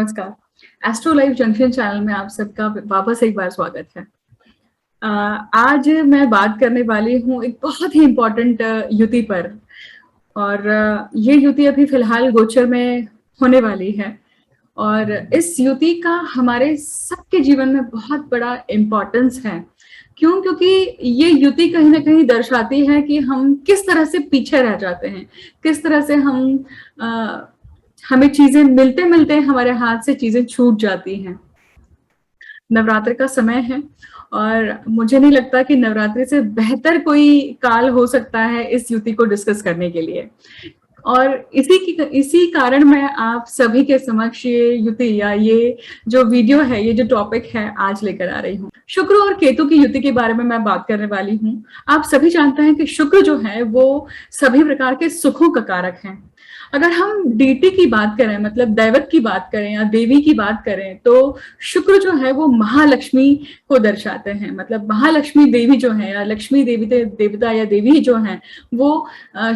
नमस्कार। Astro life junction channel में आप सबका वापस एक बार स्वागत है। आज मैं बात करने वाली हूँ एक बहुत ही इम्पोर्टेंट युति पर। और ये युति अभी फिलहाल गोचर में होने वाली है और इस युति का हमारे सबके जीवन में बहुत बड़ा इम्पोर्टेंस है। क्यों? क्योंकि ये युति कहीं ना कहीं दर्शाती है कि हम किस तरह से पीछे रह जाते हैं, किस तरह से हमें चीजें मिलते मिलते हमारे हाथ से चीजें छूट जाती हैं। नवरात्र का समय है और मुझे नहीं लगता कि नवरात्रि से बेहतर कोई काल हो सकता है इस युति को डिस्कस करने के लिए। और इसी कारण मैं आप सभी के समक्ष ये युति या ये जो वीडियो है, ये जो टॉपिक है, आज लेकर आ रही हूँ। शुक्र और केतु की युति के बारे में मैं बात करने वाली हूँ। आप सभी जानते हैं कि शुक्र जो है वो सभी प्रकार के सुखों का कारक है। अगर हम डीटी की बात करें, मतलब दैवत की बात करें या देवी की बात करें, तो शुक्र जो है वो महालक्ष्मी को दर्शाते हैं। मतलब महालक्ष्मी देवी जो है या लक्ष्मी देवी देवता या देवी जो है वो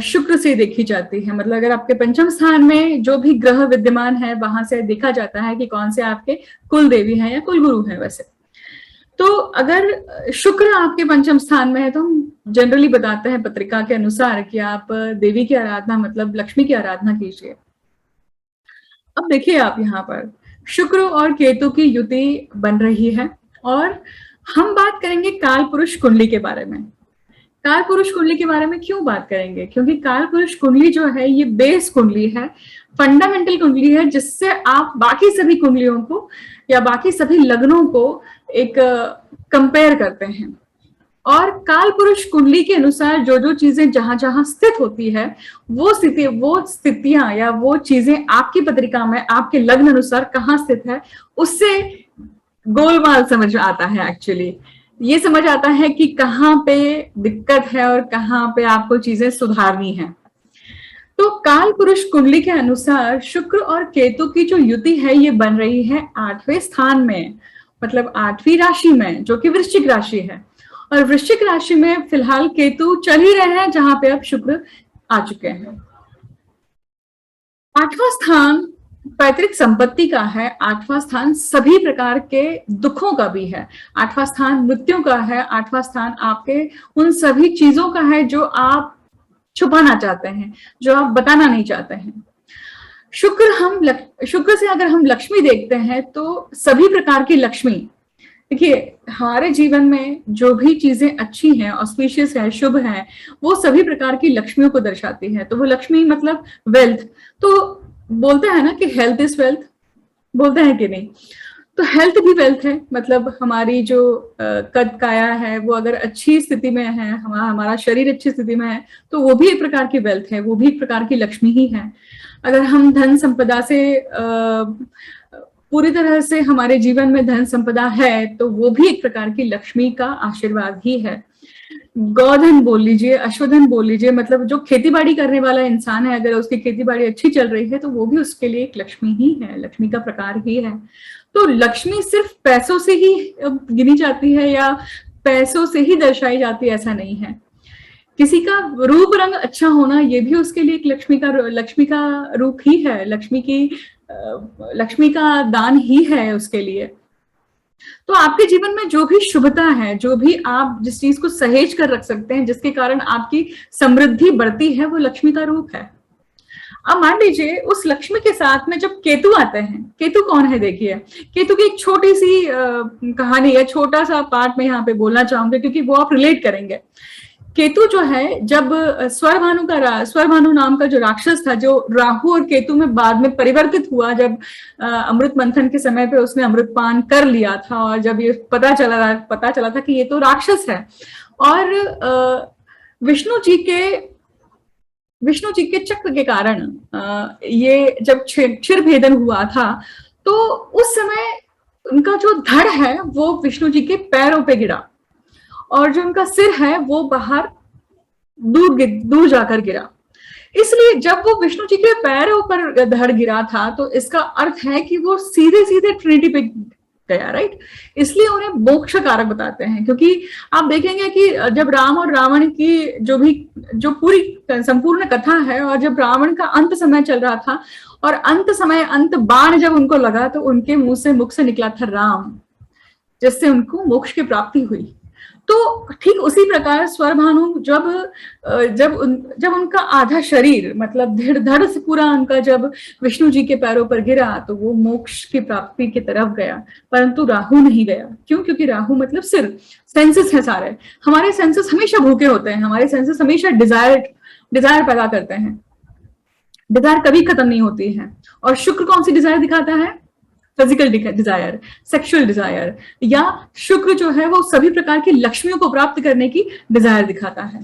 शुक्र से देखी जाती है। मतलब अगर आपके पंचम स्थान में जो भी ग्रह विद्यमान है वहां से देखा जाता है कि कौन से आपके कुल देवी हैं या कुल गुरु हैं। वैसे तो अगर शुक्र आपके पंचम स्थान में है तो हम जनरली बताते हैं पत्रिका के अनुसार कि आप देवी की आराधना, मतलब लक्ष्मी की आराधना कीजिए। अब देखिए आप यहाँ पर शुक्र और केतु की युति बन रही है और हम बात करेंगे काल पुरुष कुंडली के बारे में। काल पुरुष कुंडली के बारे में क्यों बात करेंगे? क्योंकि काल पुरुष कुंडली जो है ये बेस कुंडली है, फंडामेंटल कुंडली है, जिससे आप बाकी सभी कुंडलियों को या बाकी सभी लग्नों को एक कंपेयर करते हैं। और काल पुरुष कुंडली के अनुसार जो जो चीजें जहां जहां स्थित होती है वो स्थितियां या वो चीजें आपकी पत्रिका में आपके लग्न अनुसार कहाँ स्थित है, उससे गोलमाल समझ आता है। एक्चुअली ये समझ आता है कि कहाँ पे दिक्कत है और कहाँ पे आपको चीजें सुधारनी है। तो काल पुरुष कुंडली के अनुसार शुक्र और केतु की जो युति है ये बन रही है 8वें स्थान में, मतलब 8वीं राशि में, जो कि वृश्चिक राशि है। और वृश्चिक राशि में फिलहाल केतु चल ही रहे हैं, जहां पे अब शुक्र आ चुके हैं। 8वां स्थान पैतृक संपत्ति का है, 8वां स्थान सभी प्रकार के दुखों का भी है, 8वां स्थान मृत्यु का है, 8वां स्थान आपके उन सभी चीजों का है जो आप छुपाना चाहते हैं, जो आप बताना नहीं चाहते हैं। शुक्र से अगर हम लक्ष्मी देखते हैं तो सभी प्रकार की लक्ष्मी, देखिए हमारे जीवन में जो भी चीजें अच्छी हैं, ऑस्पिशियस है, शुभ है, वो सभी प्रकार की लक्ष्मियों को दर्शाती है। तो वो लक्ष्मी मतलब वेल्थ। तो बोलते हैं ना कि हेल्थ इज वेल्थ, बोलते हैं कि नहीं? तो हेल्थ भी वेल्थ है। मतलब हमारी जो कद काया है वो अगर अच्छी स्थिति में है, हमारा शरीर अच्छी स्थिति में है, तो वो भी एक प्रकार की वेल्थ है, वो भी एक प्रकार की लक्ष्मी ही है। अगर हम धन संपदा से पूरी तरह से हमारे जीवन में धन संपदा है तो वो भी एक प्रकार की लक्ष्मी का आशीर्वाद ही है। गौधन बोल लीजिए, अश्वधन बोल लीजिए, मतलब जो खेती बाड़ी करने वाला इंसान है, अगर उसकी खेती बाड़ी अच्छी चल रही है तो वो भी उसके लिए एक लक्ष्मी ही है, लक्ष्मी का प्रकार ही है। तो लक्ष्मी सिर्फ पैसों से ही गिनी जाती है या पैसों से ही दर्शाई जाती है, ऐसा नहीं है। किसी का रूप रंग अच्छा होना ये भी उसके लिए एक लक्ष्मी का रूप ही है, लक्ष्मी का दान ही है उसके लिए। तो आपके जीवन में जो भी शुभता है, जो भी आप जिस चीज को सहेज कर रख सकते हैं, जिसके कारण आपकी समृद्धि बढ़ती है, वो लक्ष्मी का रूप है। अब मान लीजिए उस लक्ष्मी के साथ में जब केतु आते हैं, केतु कौन है? देखिए केतु की एक छोटी सी कहानी है, छोटा सा पार्ट में यहाँ पे बोलना चाहूंगी क्योंकि वो आप रिलेट करेंगे। केतु जो है, जब स्वरभानु नाम का जो राक्षस था, जो राहु और केतु में बाद में परिवर्तित हुआ, जब अमृत मंथन के समय पे उसने अमृतपान कर लिया था और जब ये पता चला था कि ये तो राक्षस है, और विष्णु जी के चक्र के कारण ये जब क्षीर भेदन हुआ था, तो उस समय उनका जो धड़ है वो विष्णु जी के पैरों पे गिरा और जो उनका सिर है वो बाहर दूर जाकर गिरा। इसलिए जब वो विष्णु जी के पैरों पर धड़ गिरा था तो इसका अर्थ है कि वो सीधे सीधे ट्रिनिटी पे गया, राइट। इसलिए उन्हें मोक्ष कारक बताते हैं, क्योंकि आप देखेंगे कि जब राम और रावण की जो पूरी संपूर्ण कथा है, और जब रावण का अंत समय चल रहा था और अंत समय अंत बाण जब उनको लगा तो उनके मुख से निकला था राम, जिससे उनको मोक्ष की प्राप्ति हुई। तो ठीक उसी प्रकार स्वरभानु जब उनका आधा शरीर मतलब धड़ से पूरा उनका जब विष्णु जी के पैरों पर गिरा तो वो मोक्ष की प्राप्ति की तरफ गया, परंतु राहु नहीं गया। क्यों? क्योंकि राहु मतलब सिर, सेंसेस है सारे, हमारे सेंसेस हमेशा भूखे होते हैं, हमारे सेंसेस हमेशा डिजायर पैदा करते हैं, डिजायर कभी खत्म नहीं होती है। और शुक्र कौन सी डिजायर दिखाता है? फिजिकल डिजायर, सेक्सुअल डिजायर, या शुक्र जो है वो सभी प्रकार की लक्ष्मियों को प्राप्त करने की डिजायर दिखाता है।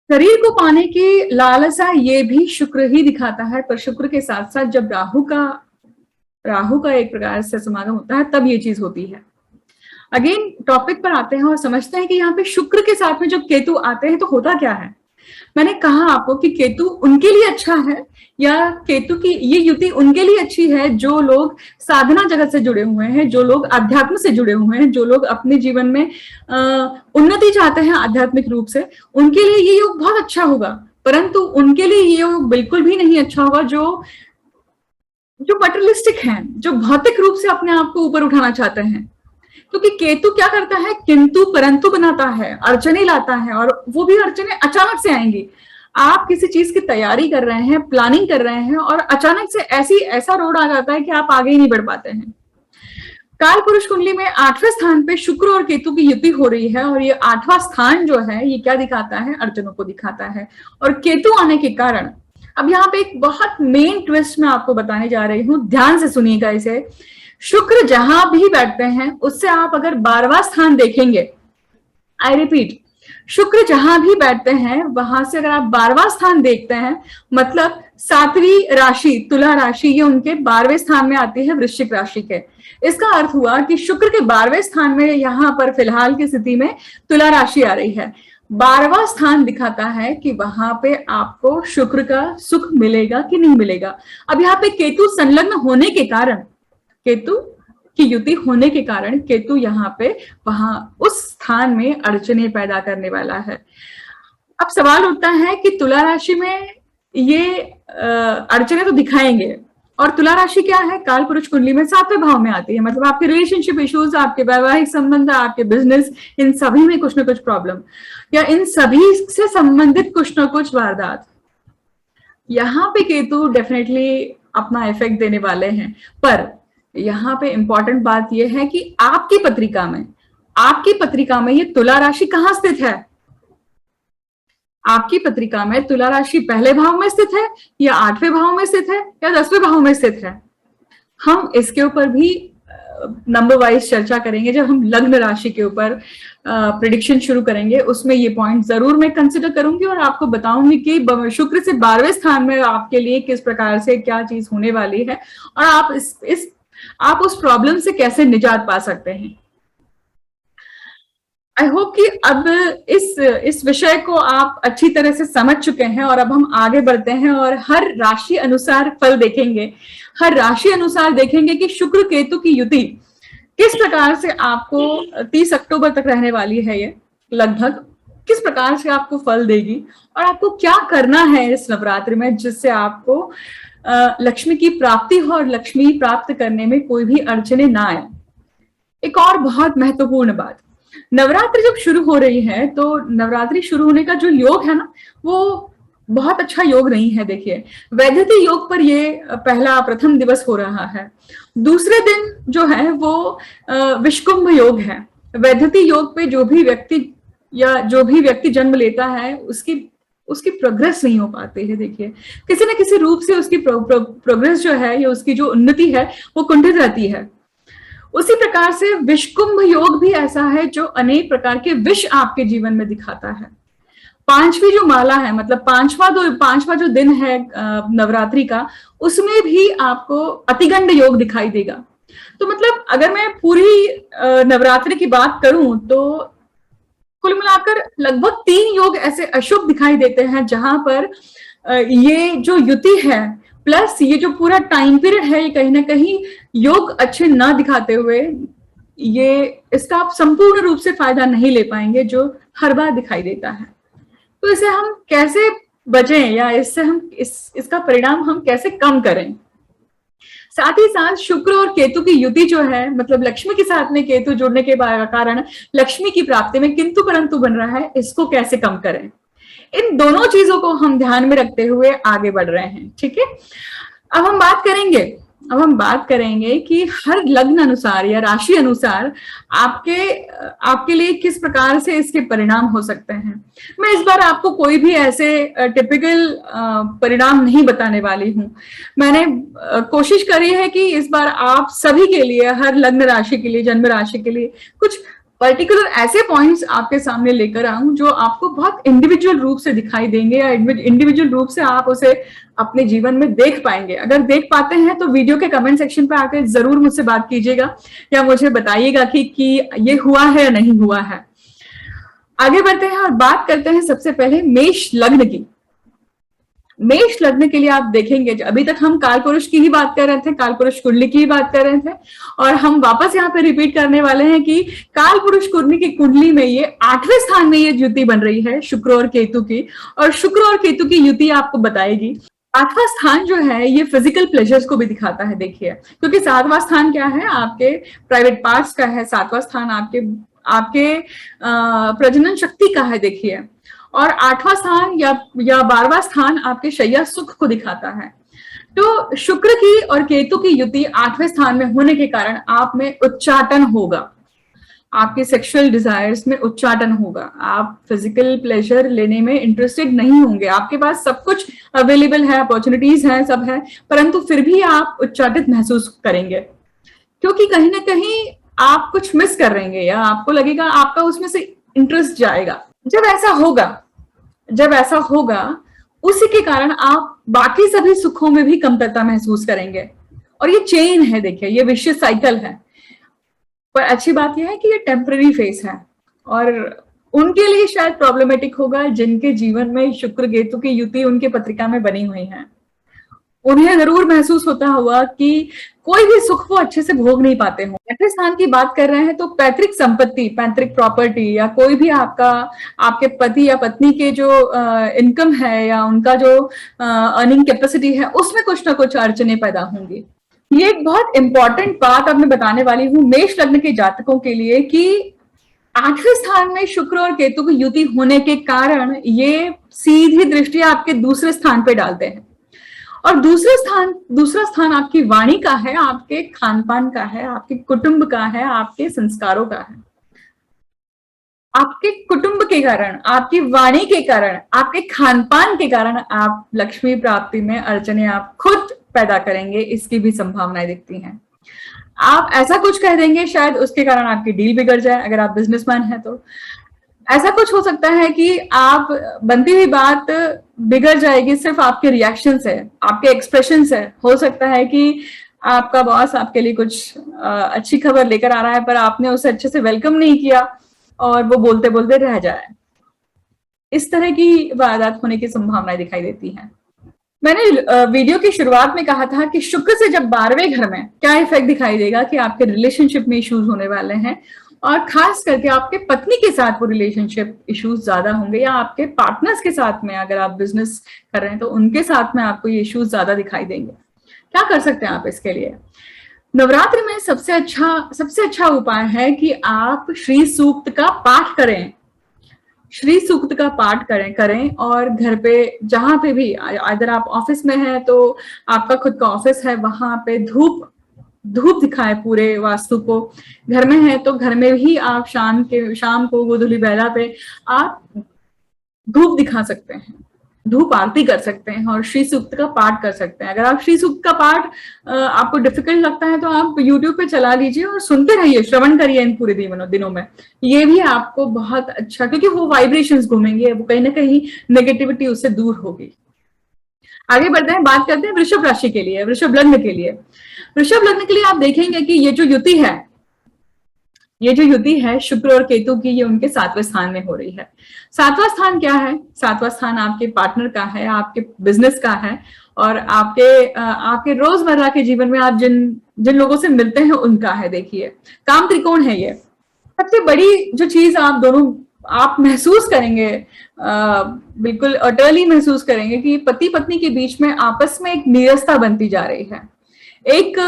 शरीर को पाने की लालसा ये भी शुक्र ही दिखाता है, पर शुक्र के साथ साथ जब राहु का एक प्रकार से समागम होता है तब ये चीज होती है। अगेन टॉपिक पर आते हैं और समझते हैं कि यहाँ पे शुक्र के साथ में जब केतु आते हैं तो होता क्या है। मैंने कहा आपको कि केतु उनके लिए अच्छा है, या केतु की ये युति उनके लिए अच्छी है जो लोग साधना जगत से जुड़े हुए हैं, जो लोग अध्यात्म से जुड़े हुए हैं, जो लोग अपने जीवन में उन्नति चाहते हैं आध्यात्मिक रूप से, उनके लिए ये योग बहुत अच्छा होगा। परंतु उनके लिए ये योग बिल्कुल भी नहीं अच्छा होगा जो मटेरियलिस्टिक हैं, जो भौतिक रूप से अपने आप को ऊपर उठाना चाहते हैं। क्योंकि केतु क्या करता है? किंतु परंतु बनाता है, अड़चने लाता है, और वो भी अड़चने अचानक से आएंगी। आप किसी चीज की तैयारी कर रहे हैं, प्लानिंग कर रहे हैं, और अचानक से ऐसा रोड आ जाता है कि आप आगे ही नहीं बढ़ पाते हैं। काल पुरुष कुंडली में 8वें स्थान पे शुक्र और केतु की युति हो रही है, और ये 8वां स्थान जो है ये क्या दिखाता है? अड़चनों को दिखाता है। और केतु आने के कारण अब यहाँ पे एक बहुत मेन ट्विस्ट मैं आपको बताने जा रही हूँ, ध्यान से सुनिएगा इसे। शुक्र जहां भी बैठते हैं उससे आप अगर 12वां स्थान देखेंगे, आई रिपीट, शुक्र जहां भी बैठते हैं वहां से अगर आप 12वां स्थान देखते हैं, मतलब 7वीं राशि तुला राशि ये उनके 12वें स्थान में आती है वृश्चिक राशि के। इसका अर्थ हुआ कि शुक्र के 12वें स्थान में यहाँ पर फिलहाल की स्थिति में तुला राशि आ रही है। 12वां स्थान दिखाता है कि वहां पे आपको शुक्र का सुख मिलेगा कि नहीं मिलेगा। अब यहाँ पे केतु संलग्न होने के कारण, केतु की युति होने के कारण केतु यहाँ पे वहां उस स्थान में अड़चने पैदा करने वाला है। अब सवाल उठता है कि तुला राशि में ये अड़चने तो दिखाएंगे, और तुला राशि क्या है? काल पुरुष कुंडली में 7वें भाव में आती है, मतलब आपके रिलेशनशिप इश्यूज, आपके वैवाहिक संबंध, आपके बिजनेस, इन सभी में कुछ ना कुछ प्रॉब्लम, या इन सभी से संबंधित कुछ ना कुछ वारदात, यहाँ पे केतु डेफिनेटली अपना इफेक्ट देने वाले हैं। पर यहाँ पे इंपॉर्टेंट बात यह है कि आपकी पत्रिका में ये तुला राशि कहाँ स्थित है? आपकी पत्रिका में तुला राशि पहले भाव में स्थित है, या 8वें भाव में स्थित है, या 10वें भाव में स्थित है? हम इसके ऊपर भी नंबर वाइज चर्चा करेंगे जब हम लग्न राशि के ऊपर प्रिडिक्शन शुरू करेंगे। उसमें ये पॉइंट जरूर मैं कंसिडर करूंगी और आपको बताऊंगी कि शुक्र से 12वें स्थान में आपके लिए किस प्रकार से क्या चीज होने वाली है, और आप उस प्रॉब्लम से कैसे निजात पा सकते हैं। आई होप कि अब इस विषय को आप अच्छी तरह से समझ चुके हैं, और अब हम आगे बढ़ते हैं और हर राशि अनुसार फल देखेंगे। हर राशि अनुसार देखेंगे कि शुक्र केतु की युति किस प्रकार से आपको 30 अक्टूबर तक रहने वाली है, ये लगभग किस प्रकार से आपको फल देगी, और आपको क्या करना है इस नवरात्रि में जिससे आपको लक्ष्मी की प्राप्ति हो और लक्ष्मी प्राप्त करने में कोई भी अड़चने ना आए। एक और बहुत महत्वपूर्ण बात, नवरात्रि जब शुरू हो रही है तो नवरात्रि शुरू होने का जो योग है ना, वो बहुत अच्छा योग नहीं है। देखिए, वैद्यति योग पर ये प्रथम दिवस हो रहा है। दूसरे दिन जो है वो विषकुंभ योग है। वैद्यति योग पे जो भी व्यक्ति जन्म लेता है उसकी प्रोग्रेस नहीं हो पाती है। देखिए, किसी न किसी रूप से उसकी प्रोग्रेस जो है या उसकी जो उन्नति है वो कुंठित रहती है। उसी प्रकार से विषकुंभ योग भी ऐसा है जो अनेक प्रकार के विष आपके जीवन में दिखाता है। 5वीं जो माला है, मतलब पांचवा जो दिन है नवरात्रि का, उसमें भी आपको अतिगंड योग दिखाई देगा। तो मतलब अगर मैं पूरी नवरात्रि की बात करूं तो कुल मिलाकर लगभग 3 योग ऐसे अशुभ दिखाई देते हैं जहां पर ये जो युति है प्लस ये जो पूरा टाइम पीरियड है ये कहीं ना कहीं योग अच्छे ना दिखाते हुए ये इसका आप संपूर्ण रूप से फायदा नहीं ले पाएंगे जो हर बार दिखाई देता है। तो इसे हम कैसे बचें या इससे हम इसका परिणाम हम कैसे कम करें। साथ ही साथ शुक्र और केतु की युति जो है, मतलब लक्ष्मी के साथ में केतु जुड़ने के कारण लक्ष्मी की प्राप्ति में किंतु परंतु बन रहा है, इसको कैसे कम करें। इन दोनों चीजों को हम ध्यान में रखते हुए आगे बढ़ रहे हैं। ठीक है, अब हम बात करेंगे कि हर लग्न अनुसार या राशि अनुसार आपके लिए किस प्रकार से इसके परिणाम हो सकते हैं। मैं इस बार आपको कोई भी ऐसे टिपिकल परिणाम नहीं बताने वाली हूं। मैंने कोशिश करी है कि इस बार आप सभी के लिए, हर लग्न राशि के लिए, जन्म राशि के लिए कुछ पर्टिकुलर ऐसे पॉइंट्स आपके सामने लेकर आऊं जो आपको बहुत इंडिविजुअल रूप से दिखाई देंगे या इंडिविजुअल रूप से आप उसे अपने जीवन में देख पाएंगे। अगर देख पाते हैं तो वीडियो के कमेंट सेक्शन पे आकर जरूर मुझसे बात कीजिएगा या मुझे बताइएगा कि ये हुआ है या नहीं हुआ है। आगे बढ़ते हैं और बात करते हैं सबसे पहले मेष लग्न की। मेष लग्न के लिए आप देखेंगे, अभी तक हम काल पुरुष की ही बात कर रहे थे, काल पुरुष कुंडली की ही बात कर रहे थे, और हम वापस यहाँ पे रिपीट करने वाले हैं कि काल पुरुष कुंडली की कुंडली में ये 8वें स्थान में ये युति बन रही है शुक्र और केतु की, और शुक्र और केतु की युति आपको बताएगी। 8वां स्थान जो है ये फिजिकल प्लेजर्स को भी दिखाता है। देखिए, क्योंकि 7वां स्थान क्या है, आपके प्राइवेट पार्ट्स का है, 7वां स्थान आपके प्रजनन शक्ति का है। देखिए, और 8वां स्थान या 12वां स्थान आपके शैया सुख को दिखाता है। तो शुक्र की और केतु की युति 8वें स्थान में होने के कारण आप में उच्चाटन होगा, आपके सेक्सुअल डिजायर्स में उच्चाटन होगा, आप फिजिकल प्लेजर लेने में इंटरेस्टेड नहीं होंगे, आपके पास सब कुछ अवेलेबल है, अपॉर्चुनिटीज हैं, सब है, परंतु फिर भी आप उच्चाटित महसूस करेंगे क्योंकि कहीं ना कहीं आप कुछ मिस कर रहे हैं या आपको लगेगा आपका उसमें से इंटरेस्ट जाएगा। जब ऐसा होगा उसी के कारण आप बाकी सभी सुखों में भी कमतरता महसूस करेंगे, और ये चेन है। देखिए, ये विशिष्ट साइकिल है। पर अच्छी बात यह है कि ये टेम्पररी फेस है, और उनके लिए शायद प्रॉब्लमेटिक होगा जिनके जीवन में शुक्र केतु की युति उनके पत्रिका में बनी हुई है। उन्हें जरूर महसूस होता होगा कि कोई भी सुख वो अच्छे से भोग नहीं पाते हो। पैतृक स्थान की बात कर रहे हैं तो पैतृक संपत्ति, पैतृक प्रॉपर्टी, या कोई भी आपके पति या पत्नी के जो इनकम है या उनका जो अर्निंग कैपेसिटी है, उसमें कुछ ना कुछ अड़चने पैदा होंगी। ये एक बहुत इंपॉर्टेंट बात अब मैं बताने वाली हूँ मेष लग्न के जातकों के लिए कि 8वें स्थान में शुक्र और केतु की युति होने के कारण ये सीधी दृष्टि आपके दूसरे स्थान पे डालते हैं, और दूसरा स्थान आपकी वाणी का है, आपके खान पान का है, आपके कुटुंब का है, आपके संस्कारों का है। आपके कुटुंब के कारण, आपकी वाणी के कारण, आपके खान पान के कारण आप लक्ष्मी प्राप्ति में अड़चने आप खुद पैदा करेंगे, इसकी भी संभावनाएं दिखती हैं। आप ऐसा कुछ कह देंगे शायद उसके कारण आपकी डील बिगड़ जाए। अगर आप बिजनेसमैन हैं तो ऐसा कुछ हो सकता है कि आप बनती हुई बात बिगड़ जाएगी सिर्फ आपके रिएक्शन से, आपके एक्सप्रेशन से। हो सकता है कि आपका बॉस आपके लिए कुछ अच्छी खबर लेकर आ रहा है, पर आपने उसे अच्छे से वेलकम नहीं किया और वो बोलते बोलते रह जाए। इस तरह की वारदात होने की संभावनाएं दिखाई देती हैं। मैंने वीडियो की शुरुआत में कहा था कि शुक्र से जब 12वें घर में क्या इफेक्ट दिखाई देगा कि आपके रिलेशनशिप में इश्यूज होने वाले हैं, और खास करके आपके पत्नी के साथ वो रिलेशनशिप इश्यूज ज्यादा होंगे, या आपके पार्टनर्स के साथ में अगर आप बिजनेस कर रहे हैं तो उनके साथ में आपको ये इश्यूज ज्यादा दिखाई देंगे। क्या कर सकते हैं आप इसके लिए? नवरात्रि में सबसे अच्छा उपाय है कि आप श्री सूक्त का पाठ करें। श्री सूक्त का पाठ करें और घर पे जहां पे भी, अगर आप ऑफिस में हैं तो आपका खुद का ऑफिस है, वहां पे धूप दिखाए पूरे वास्तु को। घर में है तो घर में भी आप शाम को गोधूली बेला पे आप धूप दिखा सकते हैं, धूप आरती कर सकते हैं और श्री सूक्त का पाठ कर सकते हैं। अगर आप श्री सूक्त का पाठ आपको डिफिकल्ट लगता है तो आप यूट्यूब पे चला लीजिए और सुनते रहिए, श्रवण करिए इन पूरे दिनों में। ये भी आपको बहुत अच्छा, क्योंकि वो वाइब्रेशंस घूमेंगे, वो कहीं ना कहीं नेगेटिविटी उससे दूर होगी। आगे बढ़ते हैं, बात करते हैं वृषभ राशि के लिए, वृषभ लग्न के लिए। वृषभ लग्न के लिए आप देखेंगे कि ये जो युति है ये जो युति है शुक्र और केतु की, ये उनके 7वें स्थान में हो रही है। 7वां स्थान क्या है? 7वां स्थान आपके पार्टनर का है, आपके बिजनेस का है, और आपके रोजमर्रा के जीवन में आप जिन जिन लोगों से मिलते हैं उनका है। देखिए, काम त्रिकोण है ये। सबसे बड़ी जो चीज आप दोनों आप महसूस करेंगे, बिल्कुल अटरली महसूस करेंगे कि पति पत्नी के बीच में आपस में एक नीरसता बनती जा रही है, एक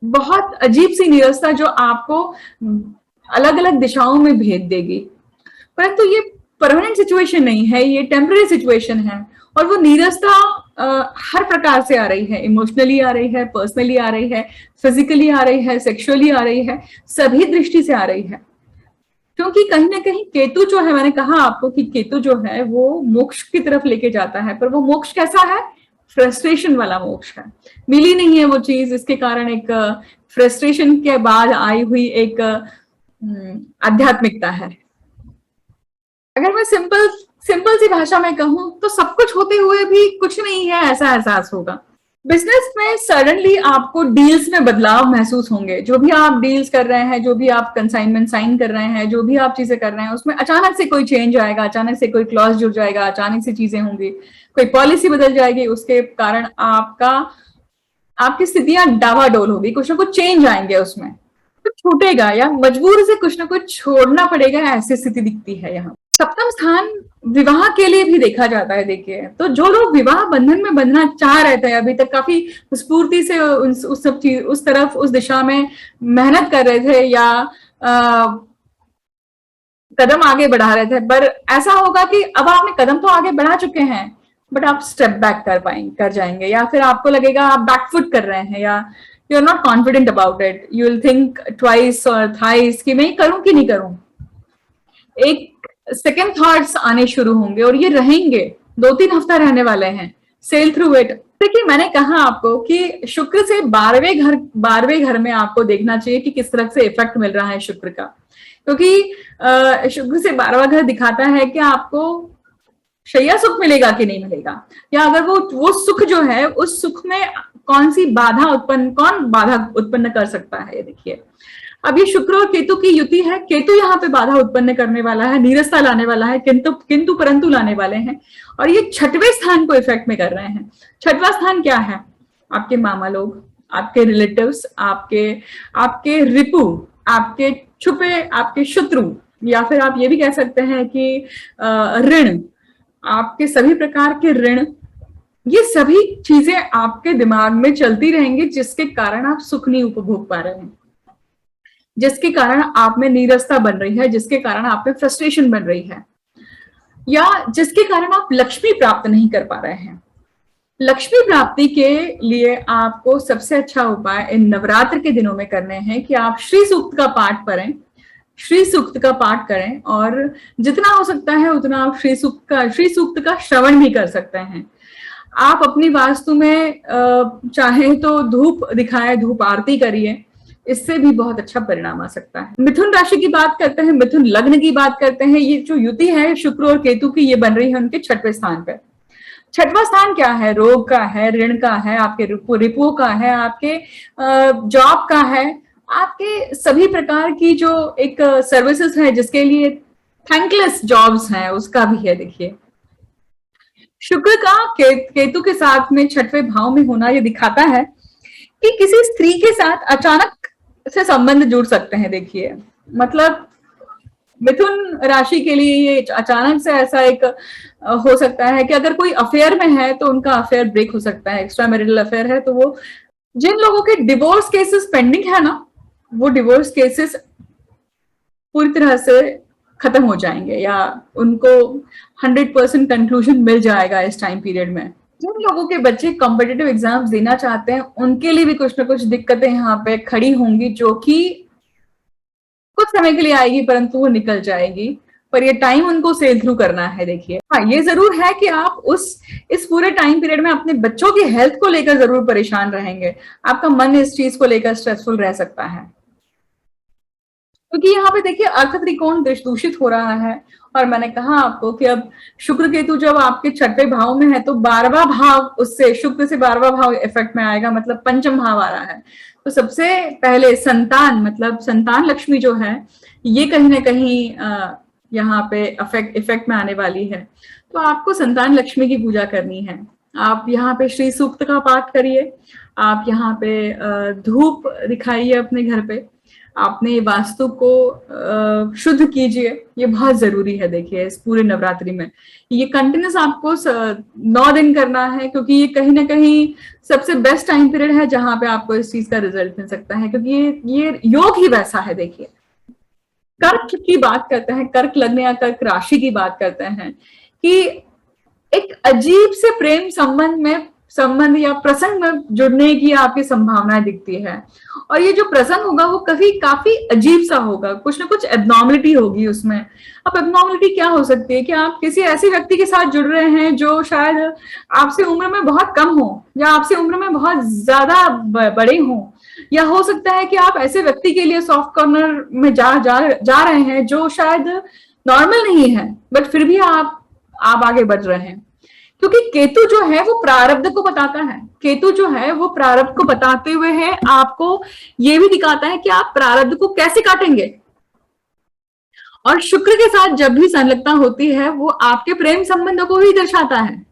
बहुत अजीब सी नीरसता जो आपको अलग अलग दिशाओं में भेज देगी। परंतु ये परमानेंट सिचुएशन नहीं है, ये टेम्पररी सिचुएशन है। और वो नीरसता हर प्रकार से आ रही है, इमोशनली आ रही है, पर्सनली आ रही है, फिजिकली आ रही है, सेक्सुअली आ रही है, सभी दृष्टि से आ रही है। क्योंकि कहीं ना कहीं केतु जो है, मैंने कहा आपको कि केतु जो है वो मोक्ष की तरफ लेके जाता है, पर वो मोक्ष कैसा है? फ्रस्ट्रेशन वाला मोक्ष है। मिली नहीं है वो चीज, इसके कारण एक फ्रस्ट्रेशन के बाद आई हुई एक आध्यात्मिकता है। अगर मैं सिंपल सी भाषा में कहूं तो सब कुछ होते हुए भी कुछ नहीं है, ऐसा एहसास होगा। बिजनेस में सडनली आपको डील्स में बदलाव महसूस होंगे। जो भी आप डील्स कर रहे हैं, जो भी आप कंसाइनमेंट साइन कर रहे हैं, जो भी आप चीजें कर रहे हैं, उसमें अचानक से कोई चेंज आएगा, अचानक से कोई क्लॉज जुड़ जाएगा, अचानक से चीजें होंगी, कोई पॉलिसी बदल जाएगी, उसके कारण आपकी स्थितियां डावाडोल होगी, कुछ ना कुछ चेंज आएंगे, उसमें कुछ छूटेगा या मजबूर से कुछ ना कुछ छोड़ना पड़ेगा, ऐसी स्थिति दिखती है यहाँ। सप्तम स्थान विवाह के लिए भी देखा जाता है। देखिए, तो जो लोग विवाह बंधन में बंधना चाह रहे थे, अभी तक काफी स्फूर्ति से उस सब चीज उस तरफ उस दिशा में मेहनत कर रहे थे या कदम आगे बढ़ा रहे थे, पर ऐसा होगा कि अब आपने कदम तो आगे बढ़ा चुके हैं, बट आप स्टेप बैक कर जाएंगे, या फिर आपको लगेगा आप बैकफुट कर रहे हैं, या you are not confident about it, you will think twice और थाइस कि मैं करूं कि नहीं करूं। एक सेकेंड थॉट्स आने शुरू होंगे, और ये रहेंगे, 2-3 हफ्ता रहने वाले हैं। Sail through it. देखिए, मैंने कहा आपको कि शुक्र से 12वें घर में आपको देखना चाहिए कि किस तरह से इफेक्ट मिल रहा है शुक्र का, क्योंकि शुक्र से 12वां घर दिखाता है कि आपको शैया सुख मिलेगा कि नहीं मिलेगा, या अगर वो सुख जो है, उस सुख में कौन बाधा उत्पन्न कर सकता है। देखिए, अब ये शुक्र और केतु की युति है। केतु यहाँ पे बाधा उत्पन्न करने वाला है, नीरसता लाने वाला है, किंतु परंतु लाने वाले हैं, और ये 6वें स्थान को इफेक्ट में कर रहे हैं। 6वां स्थान क्या है? आपके मामा लोग, आपके रिलेटिव्स, आपके रिपु, आपके छुपे, आपके शत्रु, या फिर आप ये भी कह सकते हैं कि ऋण, आपके सभी प्रकार के ऋण, ये सभी चीजें आपके दिमाग में चलती रहेंगी, जिसके कारण आप सुख नहीं उपभोग पा रहे हैं, जिसके कारण आप में नीरसता बन रही है, जिसके कारण आप में फ्रस्ट्रेशन बन रही है, या जिसके कारण आप लक्ष्मी प्राप्त नहीं कर पा रहे हैं। लक्ष्मी प्राप्ति के लिए आपको सबसे अच्छा उपाय इन नवरात्र के दिनों में करने हैं कि आप श्री सूक्त का पाठ करें, श्री सूक्त का पाठ करें, और जितना हो सकता है उतना आप श्री सूक्त का श्रवण भी कर सकते हैं। आप अपनी वास्तु में चाहे तो धूप दिखाएं, धूप आरती करिए, इससे भी बहुत अच्छा परिणाम आ सकता है। मिथुन राशि की बात करते हैं, मिथुन लग्न की बात करते हैं। ये जो युति है शुक्र और केतु की, ये बन रही है उनके 6वें स्थान पे। 6वां स्थान क्या है? रोग का है, ऋण का है, आपके रिपुओं का है, आपके जॉब का है, आपके सभी प्रकार की जो एक सर्विसेज है, जिसके लिए थैंकलेस जॉब्स हैं, उसका भी है। देखिए, शुक्र का केतु के साथ में 6वें भाव में होना ये दिखाता है कि किसी स्त्री के साथ अचानक से संबंध जुड़ सकते हैं। देखिए, मतलब मिथुन राशि के लिए ये अचानक से ऐसा एक हो सकता है कि अगर कोई अफेयर में है तो उनका अफेयर ब्रेक हो सकता है, एक्स्ट्रा मैरिटल अफेयर है तो वो, जिन लोगों के डिवोर्स केसेस पेंडिंग है ना, वो डिवोर्स केसेस पूरी तरह से खत्म हो जाएंगे, या उनको 100% कंक्लूजन मिल जाएगा इस टाइम पीरियड में। जिन लोगों के बच्चे कॉम्पिटिटिव एग्जाम्स देना चाहते हैं, उनके लिए भी कुछ ना कुछ दिक्कतें यहाँ पे खड़ी होंगी, जो कि कुछ समय के लिए आएगी, परंतु वो निकल जाएगी, पर ये टाइम उनको सेल थ्रू करना है। देखिए, हाँ, ये जरूर है कि आप इस पूरे टाइम पीरियड में अपने बच्चों की हेल्थ को लेकर जरूर परेशान रहेंगे, आपका मन इस चीज को लेकर स्ट्रेसफुल रह सकता है। क्योंकि यहाँ पे देखिए अर्थ त्रिकोण दूषित हो रहा है, और मैंने कहा आपको कि अब शुक्र केतु जब आपके छठे भाव में है तो 12वां भाव, उससे शुक्र से 12वां भाव इफेक्ट में आएगा, मतलब पंचम भाव आ रहा है। तो सबसे पहले संतान, मतलब संतान लक्ष्मी जो है ये कहीं ना कहीं यहाँ पे इफेक्ट में आने वाली है। तो आपको संतान लक्ष्मी की पूजा करनी है। आप यहाँ पे श्री सूक्त का पाठ करिए, आप यहाँ पे धूप दिखाइए अपने घर पे, आपने वास्तु को शुद्ध कीजिए, ये बहुत जरूरी है। देखिए इस पूरे नवरात्रि में ये कंटिन्यूस आपको 9 दिन करना है, क्योंकि ये कहीं ना कहीं सबसे बेस्ट टाइम पीरियड है जहां पे आपको इस चीज का रिजल्ट मिल सकता है, क्योंकि ये योग ही वैसा है। देखिए कर्क की बात करते हैं, कर्क लग्न या कर्क राशि की बात करते हैं कि एक अजीब से प्रेम संबंध या प्रसंग में जुड़ने की आपकी संभावनाएं दिखती है, और ये जो प्रसंग होगा वो काफी अजीब सा होगा, कुछ ना कुछ एबनॉर्मलिटी होगी उसमें। अब एबनॉर्मलिटी क्या हो सकती है कि आप किसी ऐसे व्यक्ति के साथ जुड़ रहे हैं जो शायद आपसे उम्र में बहुत कम हो, या आपसे उम्र में बहुत ज्यादा बड़े हो, या हो सकता है कि आप ऐसे व्यक्ति के लिए सॉफ्ट कॉर्नर में जा रहे हैं जो शायद नॉर्मल नहीं है, बट फिर भी आप आगे बढ़ रहे हैं। क्योंकि केतु जो है वो प्रारब्ध को बताता है, केतु जो है वो प्रारब्ध को बताते हुए है आपको ये भी दिखाता है कि आप प्रारब्ध को कैसे काटेंगे। और शुक्र के साथ जब भी संलग्नता होती है वो आपके प्रेम संबंधों को ही दर्शाता है,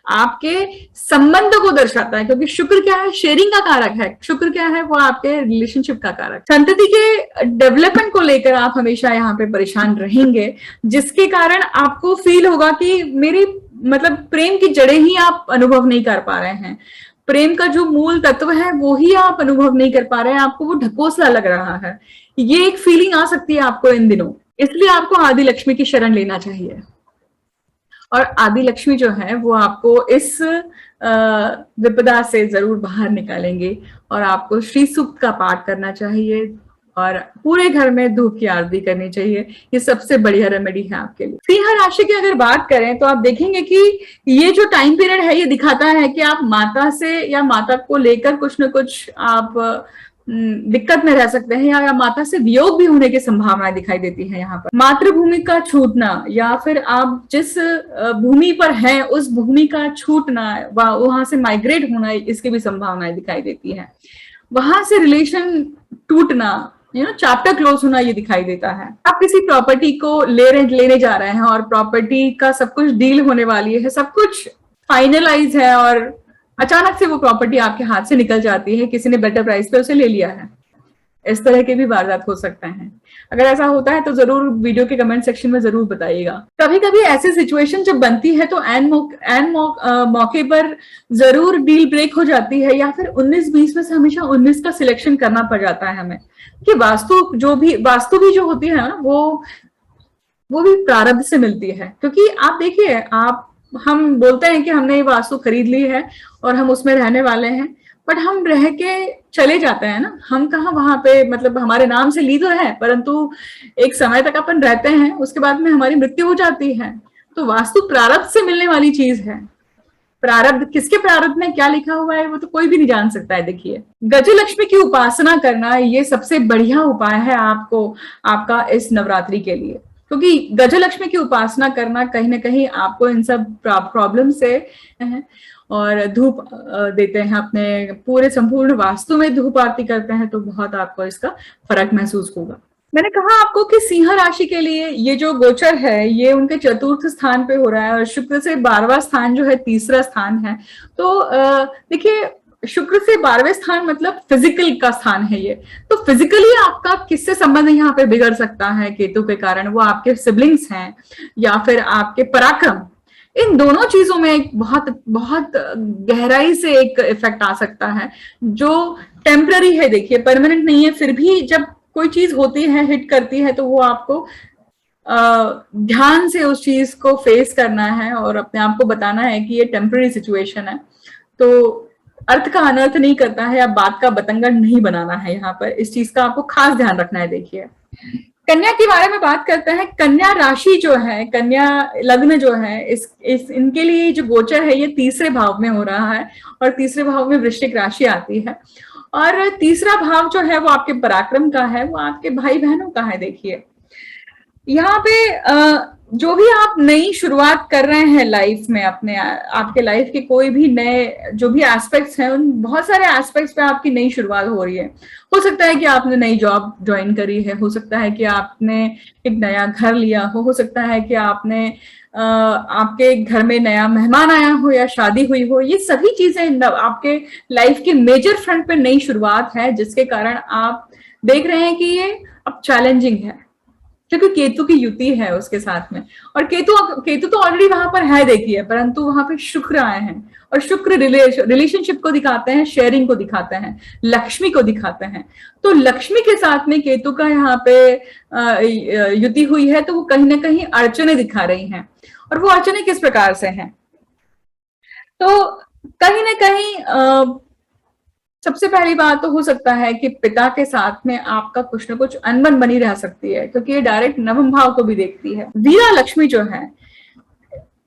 आपके संबंध को दर्शाता है, क्योंकि शुक्र क्या है, शेयरिंग का कारक है। शुक्र क्या है, वो आपके रिलेशनशिप का कारक। संतति के डेवलपमेंट को लेकर आप हमेशा यहाँ पे परेशान रहेंगे, जिसके कारण आपको फील होगा कि मेरी मतलब प्रेम की जड़ें ही आप अनुभव नहीं कर पा रहे हैं, प्रेम का जो मूल तत्व है वो ही आप अनुभव नहीं कर पा रहे हैं, आपको वो ढकोसला लग रहा है। ये एक फीलिंग आ सकती है आपको इन दिनों, इसलिए आपको आदि लक्ष्मी की शरण लेना चाहिए। और आदि लक्ष्मी जो है वो आपको इस विपदा से जरूर बाहर निकालेंगे, और आपको श्री सूक्त का पाठ करना चाहिए और पूरे घर में धूप की आरती करनी चाहिए। ये सबसे बढ़िया रेमेडी है आपके लिए। सिंह राशि की अगर बात करें तो आप देखेंगे कि ये जो टाइम पीरियड है ये दिखाता है कि आप माता से या माता को लेकर कुछ न कुछ आप दिक्कत में रह सकते हैं, या माता से वियोग भी होने की संभावनाएं दिखाई देती है। यहाँ पर मातृभूमि का छूटना, या फिर आप जिस भूमि पर हैं उस भूमि का छूटना, वहां से माइग्रेट होना, इसकी भी संभावनाएं दिखाई देती है। वहां से रिलेशन टूटना, चैप्टर क्लोज होना, ये दिखाई देता है। आप किसी प्रॉपर्टी को लेने जा रहे हैं और प्रॉपर्टी का सब कुछ डील होने वाली है, सब कुछ फाइनलाइज है, और अचानक से वो प्रॉपर्टी आपके हाथ से निकल जाती है, किसी ने बेटर प्राइस पे उसे ले लिया है। इस तरह के भी वारदात हो सकते हैं। अगर ऐसा होता है तो जरूर वीडियो के कमेंट सेक्शन में जरूर बताइएगा। कभी कभी ऐसी सिचुएशन जब बनती है तो एन मौके पर जरूर डील ब्रेक हो जाती है, या फिर 19-20 में से हमेशा 19 का सिलेक्शन करना पड़ जाता है हमें, कि वास्तु भी जो होती है ना वो भी प्रारब्ध से मिलती है। क्योंकि आप देखिए, हम बोलते हैं कि हमने ये वास्तु खरीद ली है और हम उसमें रहने वाले हैं, बट हम रह के चले जाते हैं ना, हम कहाँ वहां पे, मतलब हमारे नाम से ली तो है, परंतु एक समय तक अपन रहते हैं, उसके बाद में हमारी मृत्यु हो जाती है। तो वास्तु प्रारब्ध से मिलने वाली चीज है। प्रारब्ध, किसके प्रारब्ध में क्या लिखा हुआ है वो तो कोई भी नहीं जान सकता है। देखिए गजलक्ष्मी की उपासना करना ये सबसे बढ़िया उपाय है आपका इस नवरात्रि के लिए, क्योंकि गजलक्ष्मी की उपासना करना कहीं ना कहीं आपको इन सब प्रॉब्लम से और धूप देते हैं अपने पूरे संपूर्ण वास्तु में धूप आरती करते हैं तो बहुत आपको इसका फर्क महसूस होगा। मैंने कहा आपको कि सिंह राशि के लिए ये जो गोचर है ये उनके चतुर्थ स्थान पे हो रहा है, और शुक्र से 12वां स्थान जो है तीसरा स्थान है। तो देखिए शुक्र से 12वें स्थान मतलब फिजिकल का स्थान है ये, तो फिजिकली आपका किससे संबंध यहाँ पे बिगड़ सकता है केतु के कारण, वो आपके सिबलिंग्स हैं या फिर आपके पराक्रम, इन दोनों चीजों में एक बहुत बहुत गहराई से एक इफेक्ट आ सकता है जो टेम्पररी है। देखिए परमानेंट नहीं है, फिर भी जब कोई चीज होती है, हिट करती है, तो वो आपको ध्यान से उस चीज को फेस करना है और अपने आप को बताना है कि ये टेम्पररी सिचुएशन है। तो अर्थ का अनर्थ नहीं करता है या बात का बतंगड़ नहीं बनाना है, यहाँ पर इस चीज का आपको खास ध्यान रखना है। देखिए कन्या के बारे में बात करते हैं। कन्या राशि जो है, कन्या लग्न जो है, इनके लिए जो गोचर है ये तीसरे भाव में हो रहा है, और तीसरे भाव में वृश्चिक राशि आती है। और तीसरा भाव जो है वो आपके पराक्रम का है, वो आपके भाई बहनों का है। देखिए यहाँ पे जो भी आप नई शुरुआत कर रहे हैं लाइफ में, अपने आपके लाइफ के कोई भी नए जो भी एस्पेक्ट्स हैं, उन बहुत सारे एस्पेक्ट्स पे आपकी नई शुरुआत हो रही है। हो सकता है कि आपने नई जॉब ज्वाइन करी है, हो सकता है कि आपने एक नया घर लिया हो सकता है कि आपने आपके घर में नया मेहमान आया हो या शादी हुई हो। ये सभी चीजें आपके लाइफ के मेजर फ्रंट पे नई शुरुआत है, जिसके कारण आप देख रहे हैं कि ये अब चैलेंजिंग है, क्योंकि केतु की युति है उसके साथ में। और केतु केतु तो ऑलरेडी वहां पर है देखिए, परंतु वहां पे शुक्र आए हैं, और शुक्र रिलेशनशिप को दिखाते हैं, शेयरिंग को दिखाते हैं, लक्ष्मी को दिखाते हैं। तो लक्ष्मी के साथ में केतु का यहाँ पे युति हुई है, तो वो कहीं ना कहीं अड़चने दिखा रही हैं। और वो अड़चने किस प्रकार से हैं, तो कहीं ना कहीं सबसे पहली बात तो हो सकता है कि पिता के साथ में आपका कुछ ना कुछ अनबन बनी रह सकती है, क्योंकि ये डायरेक्ट नवम भाव को भी देखती है। वीरा लक्ष्मी जो है,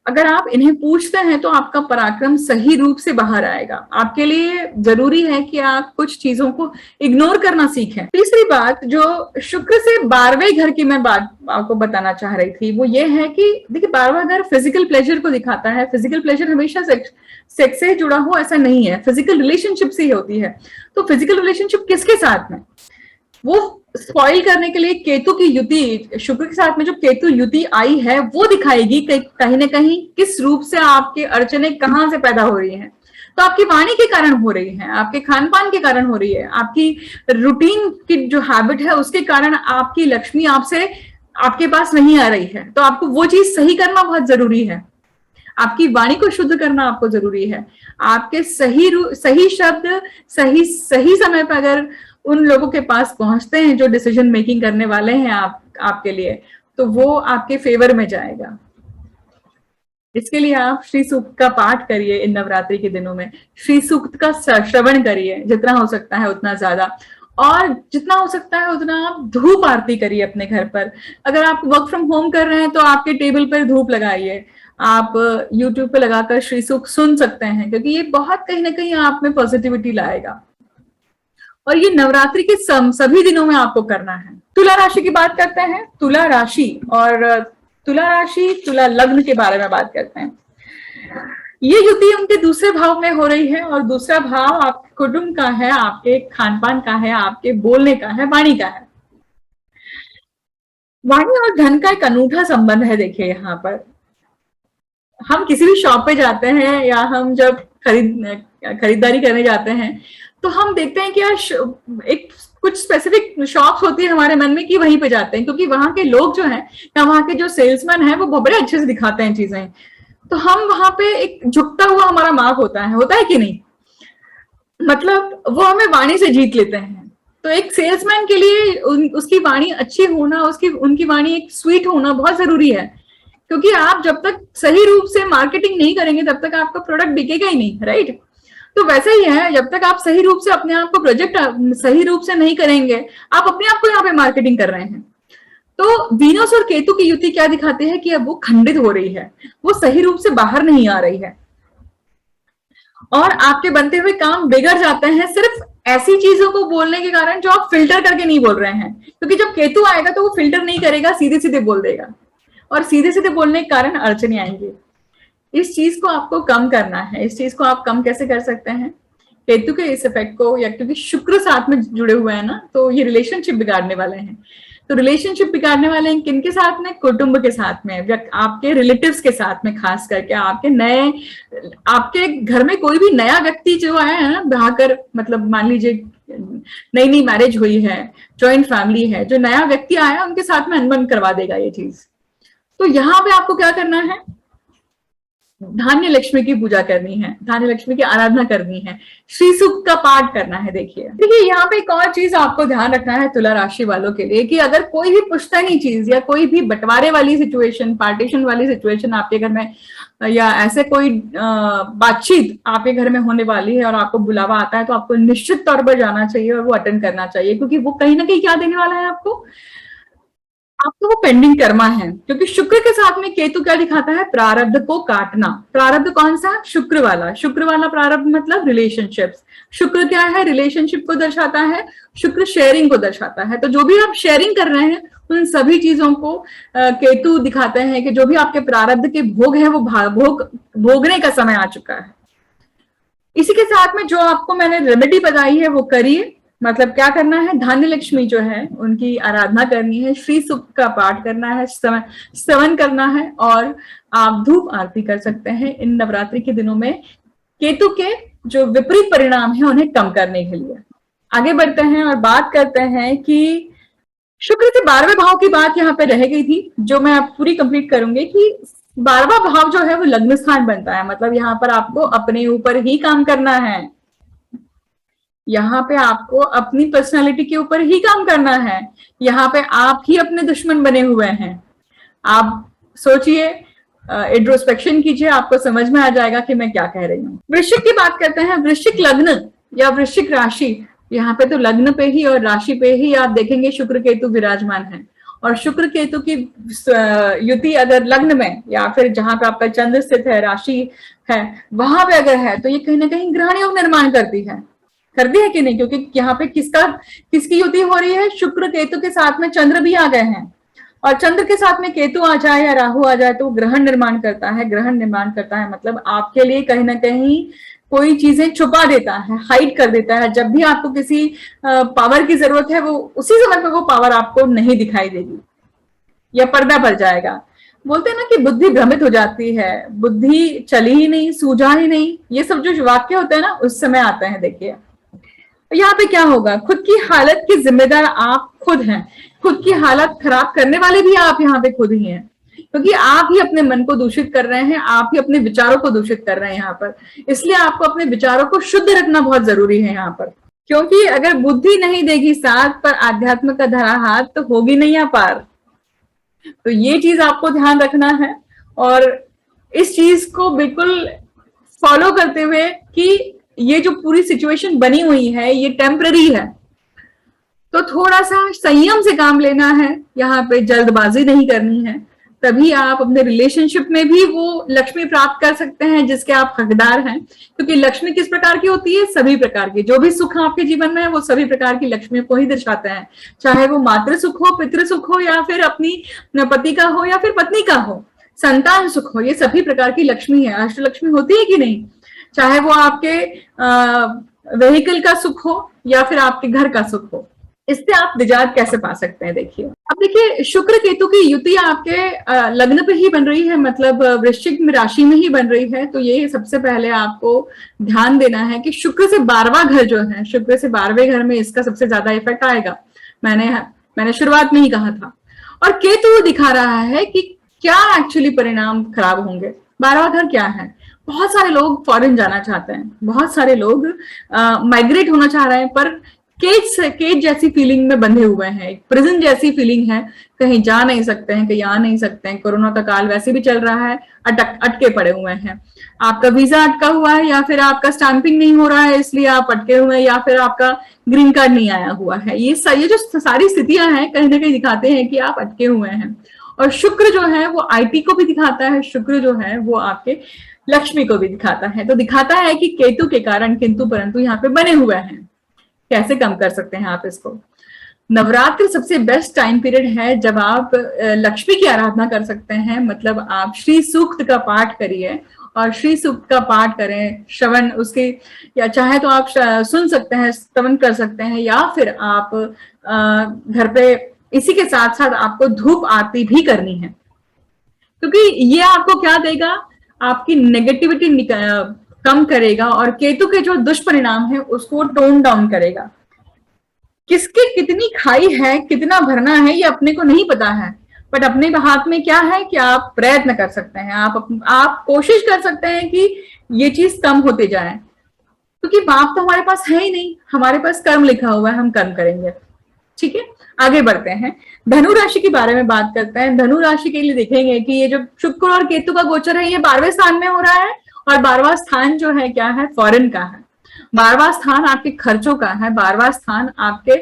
अगर आप इन्हें पूछते हैं तो आपका पराक्रम सही रूप से बाहर आएगा। आपके लिए जरूरी है कि आप कुछ चीजों को इग्नोर करना सीखें। तीसरी बात जो शुक्र से 12वें घर की मैं बात आपको बताना चाह रही थी, वो ये है कि देखिए 12वां घर फिजिकल प्लेजर को दिखाता है। फिजिकल प्लेजर हमेशा सेक्स से जुड़ा हो ऐसा नहीं है, फिजिकल रिलेशनशिप से ही होती है। तो फिजिकल रिलेशनशिप किसके साथ में, वो स्पॉइल करने के लिए केतु की युति, शुक्र के साथ में जो केतु युति आई है वो दिखाएगी कहीं ना कहीं किस रूप से आपके अड़चने कहां से पैदा हो रही हैं। तो आपकी वाणी के कारण हो रही है, आपके खान पान के कारण हो रही है, आपकी रूटीन की जो हैबिट है उसके कारण आपकी लक्ष्मी आपसे आपके पास नहीं आ रही है। तो आपको वो चीज सही करना बहुत जरूरी है, आपकी वाणी को शुद्ध करना आपको जरूरी है। आपके सही शब्द सही सही समय पर अगर उन लोगों के पास पहुंचते हैं जो डिसीजन मेकिंग करने वाले हैं आपके लिए, तो वो आपके फेवर में जाएगा। इसके लिए आप श्री सूक्त का पाठ करिए इन नवरात्रि के दिनों में, श्री सूक्त का श्रवण करिए जितना हो सकता है उतना ज्यादा, और जितना हो सकता है उतना आप धूप आरती करिए अपने घर पर। अगर आप वर्क फ्रॉम होम कर रहे हैं तो आपके टेबल पर धूप लगाइए, आप यूट्यूब पे लगाकर श्री सूक्त सुन सकते हैं, क्योंकि ये बहुत कहीं ना कहीं आप में पॉजिटिविटी लाएगा। और ये नवरात्रि के सभी दिनों में आपको करना है। तुला राशि की बात करते हैं। तुला राशि और तुला लग्न के बारे में बात करते हैं। ये युति उनके दूसरे भाव में हो रही है, और दूसरा भाव आपके कुटुंब का है, आपके खान पान का है, आपके बोलने का है, वाणी का है। वाणी और धन का एक अनूठा संबंध है। देखिए यहाँ पर हम किसी भी शॉप पे जाते हैं या हम जब खरीदारी करने जाते हैं तो हम देखते हैं कि यार एक कुछ स्पेसिफिक शॉप्स होती है हमारे मन में कि वहीं पे जाते हैं, क्योंकि वहां के लोग जो हैं या वहां के जो सेल्समैन हैं वो बड़े अच्छे से दिखाते हैं चीजें। तो हम वहां पे एक झुकता हुआ हमारा मार्ग होता है कि नहीं, मतलब वो हमें वाणी से जीत लेते हैं। तो एक सेल्समैन के लिए उसकी वाणी अच्छी होना, उनकी वाणी एक स्वीट होना बहुत जरूरी है, क्योंकि आप जब तक सही रूप से मार्केटिंग नहीं करेंगे तब तक आपका प्रोडक्ट बिकेगा ही नहीं, राइट। तो वैसे ही है, जब तक आप सही रूप से अपने आप को प्रोजेक्ट सही रूप से नहीं करेंगे, आप अपने आप को यहाँ पे मार्केटिंग कर रहे हैं। तो वीनस और केतु की युति क्या दिखाती है कि अब वो खंडित हो रही है, वो सही रूप से बाहर नहीं आ रही है, और आपके बनते हुए काम बिगड़ जाते हैं सिर्फ ऐसी चीजों को बोलने के कारण जो आप फिल्टर करके नहीं बोल रहे हैं। क्योंकि जब केतु आएगा तो वो फिल्टर नहीं करेगा, सीधे सीधे बोल देगा, और सीधे सीधे बोलने के कारण अड़चने आएंगी। इस चीज को आपको कम करना है। इस चीज को आप कम कैसे कर सकते हैं, केतु के इस इफेक्ट को, या क्योंकि शुक्र साथ में जुड़े हुए हैं ना, तो ये रिलेशनशिप बिगाड़ने वाले हैं। तो रिलेशनशिप बिगाड़ने वाले हैं किनके साथ में, कुटुंब के साथ में, आपके रिलेटिव्स के साथ में, खास करके आपके घर में कोई भी नया व्यक्ति जो आया है ना ब्याह कर, मतलब मान लीजिए नई नई मैरिज हुई है, जॉइंट फैमिली है, जो नया व्यक्ति आया उनके साथ में अनबन करवा देगा ये चीज। तो यहाँ पे आपको क्या करना है, धान्य लक्ष्मी की पूजा करनी है, धान्य लक्ष्मी की आराधना करनी है, श्री सूक्त का पाठ करना है। देखिए यहाँ पे एक और चीज आपको ध्यान रखना है तुला राशि वालों के लिए, कि अगर कोई भी पुश्तैनी चीज या कोई भी बंटवारे वाली सिचुएशन, पार्टीशन वाली सिचुएशन आपके घर में, या ऐसे कोई बातचीत आपके घर में होने वाली है और आपको बुलावा आता है, तो आपको निश्चित तौर पर जाना चाहिए और वो अटेंड करना चाहिए, क्योंकि वो कहीं ना कहीं क्या देने वाला है आपको, आपको वो पेंडिंग कर्मा है, क्योंकि शुक्र के साथ में केतु क्या दिखाता है, प्रारब्ध को काटना। प्रारब्ध कौन सा, शुक्र वाला। शुक्र वाला प्रारब्ध मतलब रिलेशनशिप्स। शुक्र क्या है, रिलेशनशिप को दर्शाता है। शुक्र शेयरिंग को दर्शाता है। तो जो भी आप शेयरिंग कर रहे हैं उन सभी चीजों को केतु दिखाते हैं कि जो भी आपके प्रारब्ध के भोग है वो भोगने का समय आ चुका है। इसी के साथ में जो आपको मैंने रेमेडी बताई है वो करिए। मतलब क्या करना है, धान्य लक्ष्मी जो है उनकी आराधना करनी है, श्री सूक्त का पाठ करना है, श्रवण करना है, और आप धूप आरती कर सकते हैं इन नवरात्रि के दिनों में केतु के जो विपरीत परिणाम है उन्हें कम करने के लिए। आगे बढ़ते हैं और बात करते हैं कि शुक्र के 12वें भाव की बात यहाँ पे रह गई थी, जो मैं आप पूरी कंप्लीट करूंगी कि 12वां भाव जो है वो लग्न स्थान बनता है। मतलब यहाँ पर आपको अपने ऊपर ही काम करना है, यहाँ पे आपको अपनी पर्सनालिटी के ऊपर ही काम करना है। यहाँ पे आप ही अपने दुश्मन बने हुए हैं। आप सोचिए, इंट्रोस्पेक्शन कीजिए, आपको समझ में आ जाएगा कि मैं क्या कह रही हूँ। वृश्चिक की बात करते हैं। वृश्चिक लग्न या वृश्चिक राशि, यहाँ पे तो लग्न पे ही और राशि पे ही आप देखेंगे शुक्र केतु विराजमान है। और शुक्र केतु की युति अगर लग्न में या फिर जहां पे आपका चंद्र स्थित है, राशि है, वहां पे अगर है तो ये कहीं ना कहीं ग्रहण योग निर्माण करती है कि नहीं, क्योंकि यहाँ पे किसकी युति हो रही है, शुक्र केतु के साथ में चंद्र भी आ गए हैं। और चंद्र के साथ में केतु आ जाए या राहु आ जाए तो ग्रहण निर्माण करता है। ग्रहण निर्माण करता है मतलब आपके लिए कहीं ना कहीं कोई चीजें छुपा देता है, हाइड कर देता है। जब भी आपको किसी पावर की जरूरत है वो उसी समय पे वो पावर आपको नहीं दिखाई देगी या पर्दा पड़ जाएगा। बोलते हैं ना कि बुद्धि भ्रमित हो जाती है, बुद्धि चली ही नहीं, सूझा ही नहीं, ये सब जो वाक्य होते हैं ना उस समय आते हैं। देखिए यहाँ पे क्या होगा, खुद की हालत की जिम्मेदार आप खुद हैं। खुद की हालत खराब करने वाले भी आप यहाँ पे खुद ही हैं, क्योंकि आप ही अपने मन को दूषित कर रहे हैं, आप ही अपने विचारों को दूषित कर रहे हैं यहाँ पर। इसलिए आपको अपने विचारों को शुद्ध रखना बहुत जरूरी है यहाँ पर, क्योंकि अगर बुद्धि नहीं देगी साथ पर आध्यात्म का धरा हाथ तो होगी नहीं यहाँ पार। तो ये चीज आपको ध्यान रखना है और इस चीज को बिल्कुल फॉलो करते हुए कि ये जो पूरी सिचुएशन बनी हुई है ये टेम्पररी है, तो थोड़ा सा संयम से काम लेना है, यहाँ पे जल्दबाजी नहीं करनी है। तभी आप अपने रिलेशनशिप में भी वो लक्ष्मी प्राप्त कर सकते हैं जिसके आप हकदार हैं। क्योंकि लक्ष्मी किस प्रकार की होती है, सभी प्रकार की। जो भी सुख आपके जीवन में है वो सभी प्रकार की लक्ष्मी को ही दर्शाते हैं, चाहे वो मातृ सुख हो, पितृ सुख हो, या फिर अपनी पति का हो या फिर पत्नी का हो, संतान सुख हो, ये सभी प्रकार की लक्ष्मी है। अष्टलक्ष्मी होती है कि नहीं, चाहे वो आपके व्हीकल का सुख हो या फिर आपके घर का सुख हो। इससे आप निजात कैसे पा सकते हैं, देखिए। अब देखिए शुक्र केतु की युति आपके लग्न पे ही बन रही है, मतलब वृश्चिक राशि में ही बन रही है। तो ये सबसे पहले आपको ध्यान देना है कि शुक्र से 12वां घर जो है, शुक्र से 12वें घर में इसका सबसे ज्यादा इफेक्ट आएगा। मैंने शुरुआत में ही कहा था। और केतु दिखा रहा है कि क्या एक्चुअली परिणाम खराब होंगे। 12वां घर क्या है, बहुत सारे लोग फॉरेन जाना चाहते हैं, बहुत सारे लोग माइग्रेट होना चाह रहे हैं, पर केज जैसी फीलिंग में बंधे हुए हैं, एक प्रिजन जैसी फीलिंग है, कहीं जा नहीं सकते हैं, कहीं आ नहीं सकते हैं। कोरोना का काल वैसे भी चल रहा है, अटके पड़े हुए हैं। आपका वीजा अटका हुआ है या फिर आपका स्टैंपिंग नहीं हो रहा है इसलिए आप अटके हुए हैं, या फिर आपका ग्रीन कार्ड नहीं आया हुआ है। ये जो सारी स्थितियां हैं कहीं ना कहीं दिखाते हैं कि आप अटके हुए हैं। और शुक्र जो है वो आईटी को भी दिखाता है, शुक्र जो है वो आपके लक्ष्मी को भी दिखाता है। तो दिखाता है कि केतु के कारण किंतु परंतु यहाँ पे बने हुए हैं। कैसे कम कर सकते हैं आप इसको। नवरात्र सबसे बेस्ट टाइम पीरियड है जब आप लक्ष्मी की आराधना कर सकते हैं। मतलब आप श्री सूक्त का पाठ करिए, और श्री सूक्त का पाठ करें, श्रवण उसके, या चाहे तो आप सुन सकते हैं, श्रवण कर सकते हैं, या फिर आप घर पे इसी के साथ साथ आपको धूप आरती भी करनी है। क्योंकि ये आपको क्या देगा, आपकी नेगेटिविटी कम करेगा और केतु के जो दुष्परिणाम है उसको टोन डाउन करेगा। किसके कितनी खाई है, कितना भरना है, ये अपने को नहीं पता है, बट अपने हाथ में क्या है कि आप प्रयत्न कर सकते हैं, आप कोशिश कर सकते हैं कि ये चीज कम होते जाए। क्योंकि बाप तो हमारे पास है ही नहीं, हमारे पास कर्म लिखा हुआ है, हम कर्म करेंगे। ठीक है, आगे बढ़ते हैं, धनु राशि के बारे में बात करते हैं। धनु राशि के लिए देखेंगे कि ये जो शुक्र और केतु का गोचर है ये 12वें स्थान में हो रहा है, और 12वां स्थान जो है क्या है, फॉरेन का है। 12वां स्थान आपके खर्चों का है, 12वां स्थान आपके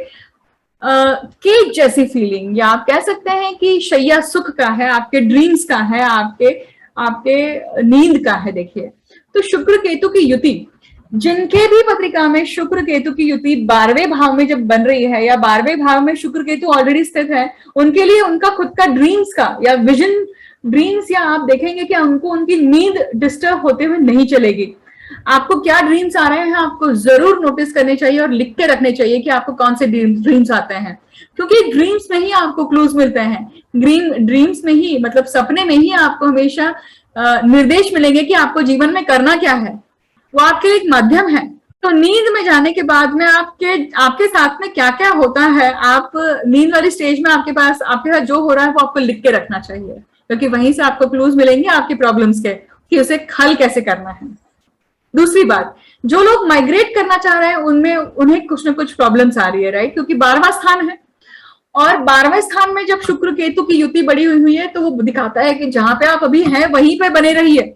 केक जैसी फीलिंग, या आप कह सकते हैं कि शैया सुख का है, आपके ड्रीम्स का है, आपके आपके नींद का है। देखिए, तो शुक्र केतु की युति, जिनके भी पत्रिका में शुक्र केतु की युति 12वें भाव में जब बन रही है, या 12वें भाव में शुक्र केतु ऑलरेडी स्थित है, उनके लिए उनका खुद का ड्रीम्स का या विजन ड्रीम्स, या आप देखेंगे कि उनको उनकी नींद डिस्टर्ब होते हुए नहीं चलेगी। आपको क्या ड्रीम्स आ रहे हैं आपको जरूर नोटिस करने चाहिए और लिख के रखने चाहिए कि आपको कौन से ड्रीम्स आते हैं, क्योंकि ड्रीम्स में ही आपको क्लूज मिलते हैं। ड्रीम्स में ही, मतलब सपने में ही आपको हमेशा निर्देश मिलेंगे कि आपको जीवन में करना क्या है। वो आपके लिए एक माध्यम है। तो नींद में जाने के बाद में आपके साथ में क्या क्या होता है, आप नींद वाली स्टेज में आपके साथ जो हो रहा है वो आपको लिख के रखना चाहिए, क्योंकि वहीं से आपको क्लूज मिलेंगे आपकी प्रॉब्लम्स के कि उसे हल कैसे करना है। दूसरी बात, जो लोग माइग्रेट करना चाह रहे हैं उनमें उन्हें कुछ ना कुछ प्रॉब्लम्स आ रही है, राइट, क्योंकि 12वां स्थान है, और 12वें स्थान में जब शुक्र केतु की युति बड़ी हुई है तो वो दिखाता है कि जहां पे आप अभी हैं वहीं पे बने रहिए,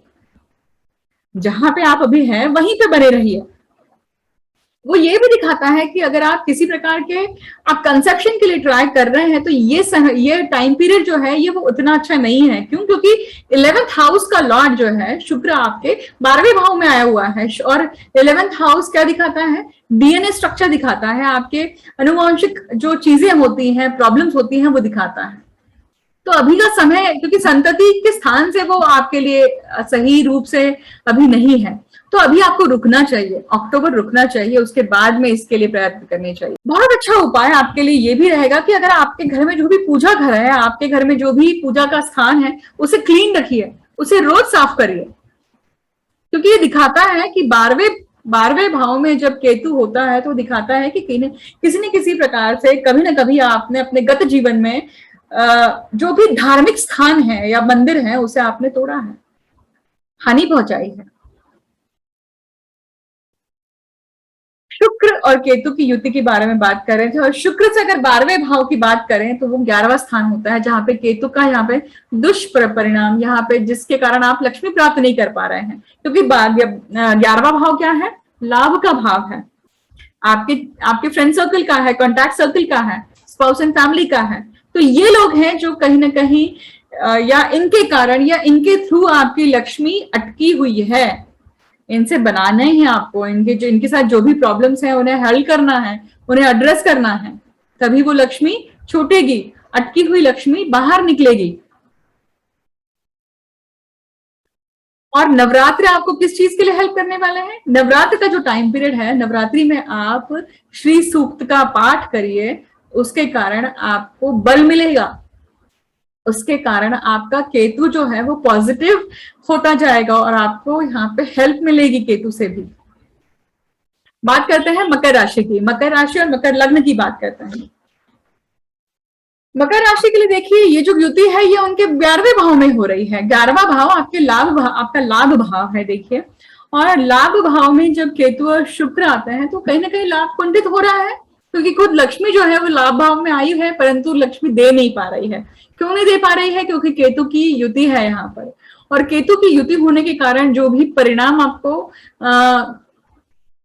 जहां पे आप अभी हैं वहीं पे बने रहिए। वो ये भी दिखाता है कि अगर आप किसी प्रकार के आप कंसेप्शन के लिए ट्राई कर रहे हैं तो ये टाइम पीरियड जो है ये वो उतना अच्छा नहीं है। क्यों? क्योंकि 11th हाउस का लॉर्ड जो है शुक्र आपके 12वें भाव में आया हुआ है, और 11th हाउस क्या दिखाता है? डीएनए स्ट्रक्चर दिखाता है, आपके अनुवांशिक जो चीजें होती हैं, प्रॉब्लम्स होती हैं, वो दिखाता है। तो अभी का समय, क्योंकि संतति के स्थान से वो आपके लिए सही रूप से अभी नहीं है, तो अभी आपको रुकना चाहिए, अक्टूबर रुकना चाहिए, उसके बाद में इसके लिए प्रयत्न करने चाहिए। बहुत अच्छा उपाय आपके लिए ये भी रहेगा कि अगर आपके घर में जो भी पूजा घर है, आपके घर में जो भी पूजा का स्थान है, उसे क्लीन रखिए, उसे रोज साफ करिए, क्योंकि ये दिखाता है कि 12वें भाव में जब केतु होता है तो दिखाता है कि किसी न किसी प्रकार से कभी ना कभी आपने अपने गत जीवन में जो भी धार्मिक स्थान है या मंदिर है उसे आपने तोड़ा है, हानि पहुंचाई है। शुक्र और केतु की युति के बारे में बात कर रहे थे, और शुक्र से अगर 12वें भाव की बात करें तो वो 11वां स्थान होता है, जहां पे केतु का यहाँ पे दुष्परिणाम, यहाँ पे जिसके कारण आप लक्ष्मी प्राप्त नहीं कर पा रहे हैं, क्योंकि 11वां भाव क्या है? लाभ का भाव है, आपके फ्रेंड सर्कल का है, कॉन्टैक्ट सर्कल का है, स्पाउस एंड फैमिली का है। तो ये लोग हैं जो कहीं ना कहीं या इनके कारण या इनके थ्रू आपकी लक्ष्मी अटकी हुई है। इनसे बनाना ही है आपको, इनके साथ जो भी प्रॉब्लम्स हैं उन्हें हल करना है, उन्हें एड्रेस करना है, तभी वो लक्ष्मी छूटेगी, अटकी हुई लक्ष्मी बाहर निकलेगी। और नवरात्र आपको किस चीज के लिए हेल्प करने वाले हैं? नवरात्र का जो टाइम पीरियड है, नवरात्रि में आप श्री सूक्त का पाठ करिए, उसके कारण आपको बल मिलेगा, उसके कारण आपका केतु जो है वो पॉजिटिव होता जाएगा और आपको यहाँ पे हेल्प मिलेगी केतु से भी। बात करते हैं मकर राशि की, मकर राशि और मकर लग्न की बात करते हैं। मकर राशि के लिए देखिए, ये जो युति है ये उनके 11वें भाव में हो रही है। 11वां भाव आपके आपका लाभ भाव है, देखिए, और लाभ भाव में जब केतु और शुक्र आते हैं तो कहीं ना कहीं लाभ कुंठित हो रहा है, क्योंकि खुद लक्ष्मी जो है वो लाभ भाव में आई है, परंतु लक्ष्मी दे नहीं पा रही है। क्यों नहीं दे पा रही है? क्योंकि केतु की युति है यहाँ पर, और केतु की युति होने के कारण जो भी परिणाम आपको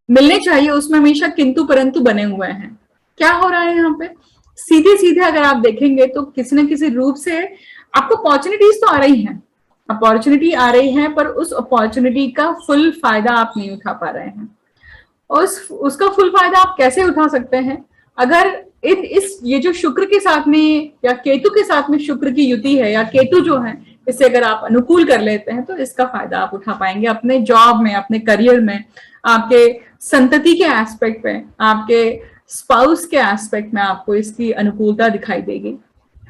मिलने चाहिए उसमें हमेशा किंतु परंतु बने हुए हैं। क्या हो रहा है यहाँ पे? सीधे सीधे अगर आप देखेंगे तो किसी न किसी रूप से आपको अपॉर्चुनिटीज तो आ रही हैं, अपॉर्चुनिटी आ रही है, पर उस अपॉर्चुनिटी का फुल फायदा आप नहीं उठा पा रहे हैं। उसका फुल फायदा आप कैसे उठा सकते हैं? अगर ये जो शुक्र के साथ में या केतु के साथ में शुक्र की युति है, या केतु जो है इसे अगर आप अनुकूल कर लेते हैं तो इसका फायदा आप उठा पाएंगे अपने जॉब में, अपने करियर में, आपके संतति के एस्पेक्ट में, आपके स्पाउस के एस्पेक्ट में आपको इसकी अनुकूलता दिखाई देगी।